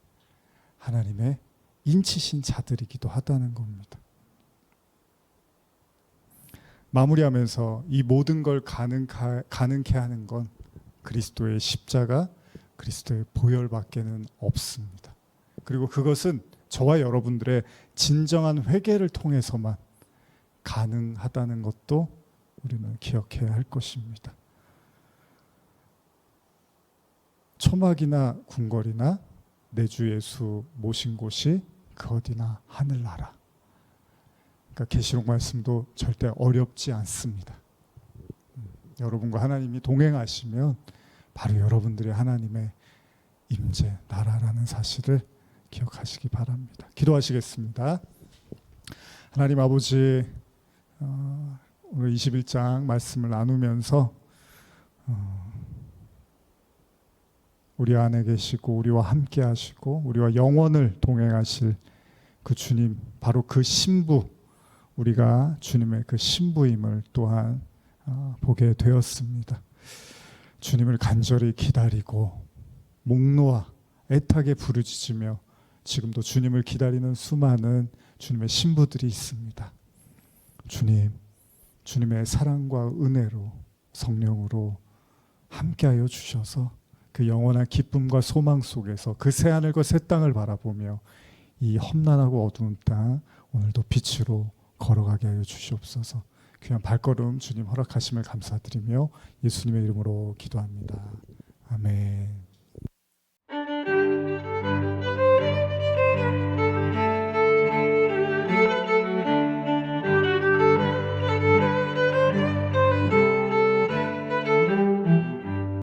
하나님의 인치신 자들이기도 하다는 겁니다. 마무리하면서 이 모든 걸 가능케 하는 건 그리스도의 십자가, 그리스도의 보혈밖에는 없습니다. 그리고 그것은 저와 여러분들의 진정한 회개를 통해서만 가능하다는 것도 우리는 기억해야 할 것입니다. 초막이나 궁궐이나 내 주 예수 모신 곳이 그 어디나 하늘나라. 그러니까 계시록 말씀도 절대 어렵지 않습니다. 여러분과 하나님이 동행하시면 바로 여러분들이 하나님의 임재 나라라는 사실을 기억하시기 바랍니다. 기도하시겠습니다. 하나님 아버지, 오늘 21장 말씀을 나누면서 우리 안에 계시고 우리와 함께 하시고 우리와 영원을 동행하실 그 주님, 바로 그 신부, 우리가 주님의 그 신부임을 또한 보게 되었습니다. 주님을 간절히 기다리고 목 놓아 애타게 부르짖으며 지금도 주님을 기다리는 수많은 주님의 신부들이 있습니다. 주님, 주님의 사랑과 은혜로 성령으로 함께하여 주셔서 그 영원한 기쁨과 소망 속에서 그 새하늘과 새 땅을 바라보며 이 험난하고 어두운 땅 오늘도 빛으로 걸어가게 하여 주시옵소서. 귀한 발걸음 주님 허락하심을 감사드리며 예수님의 이름으로 기도합니다. 아멘.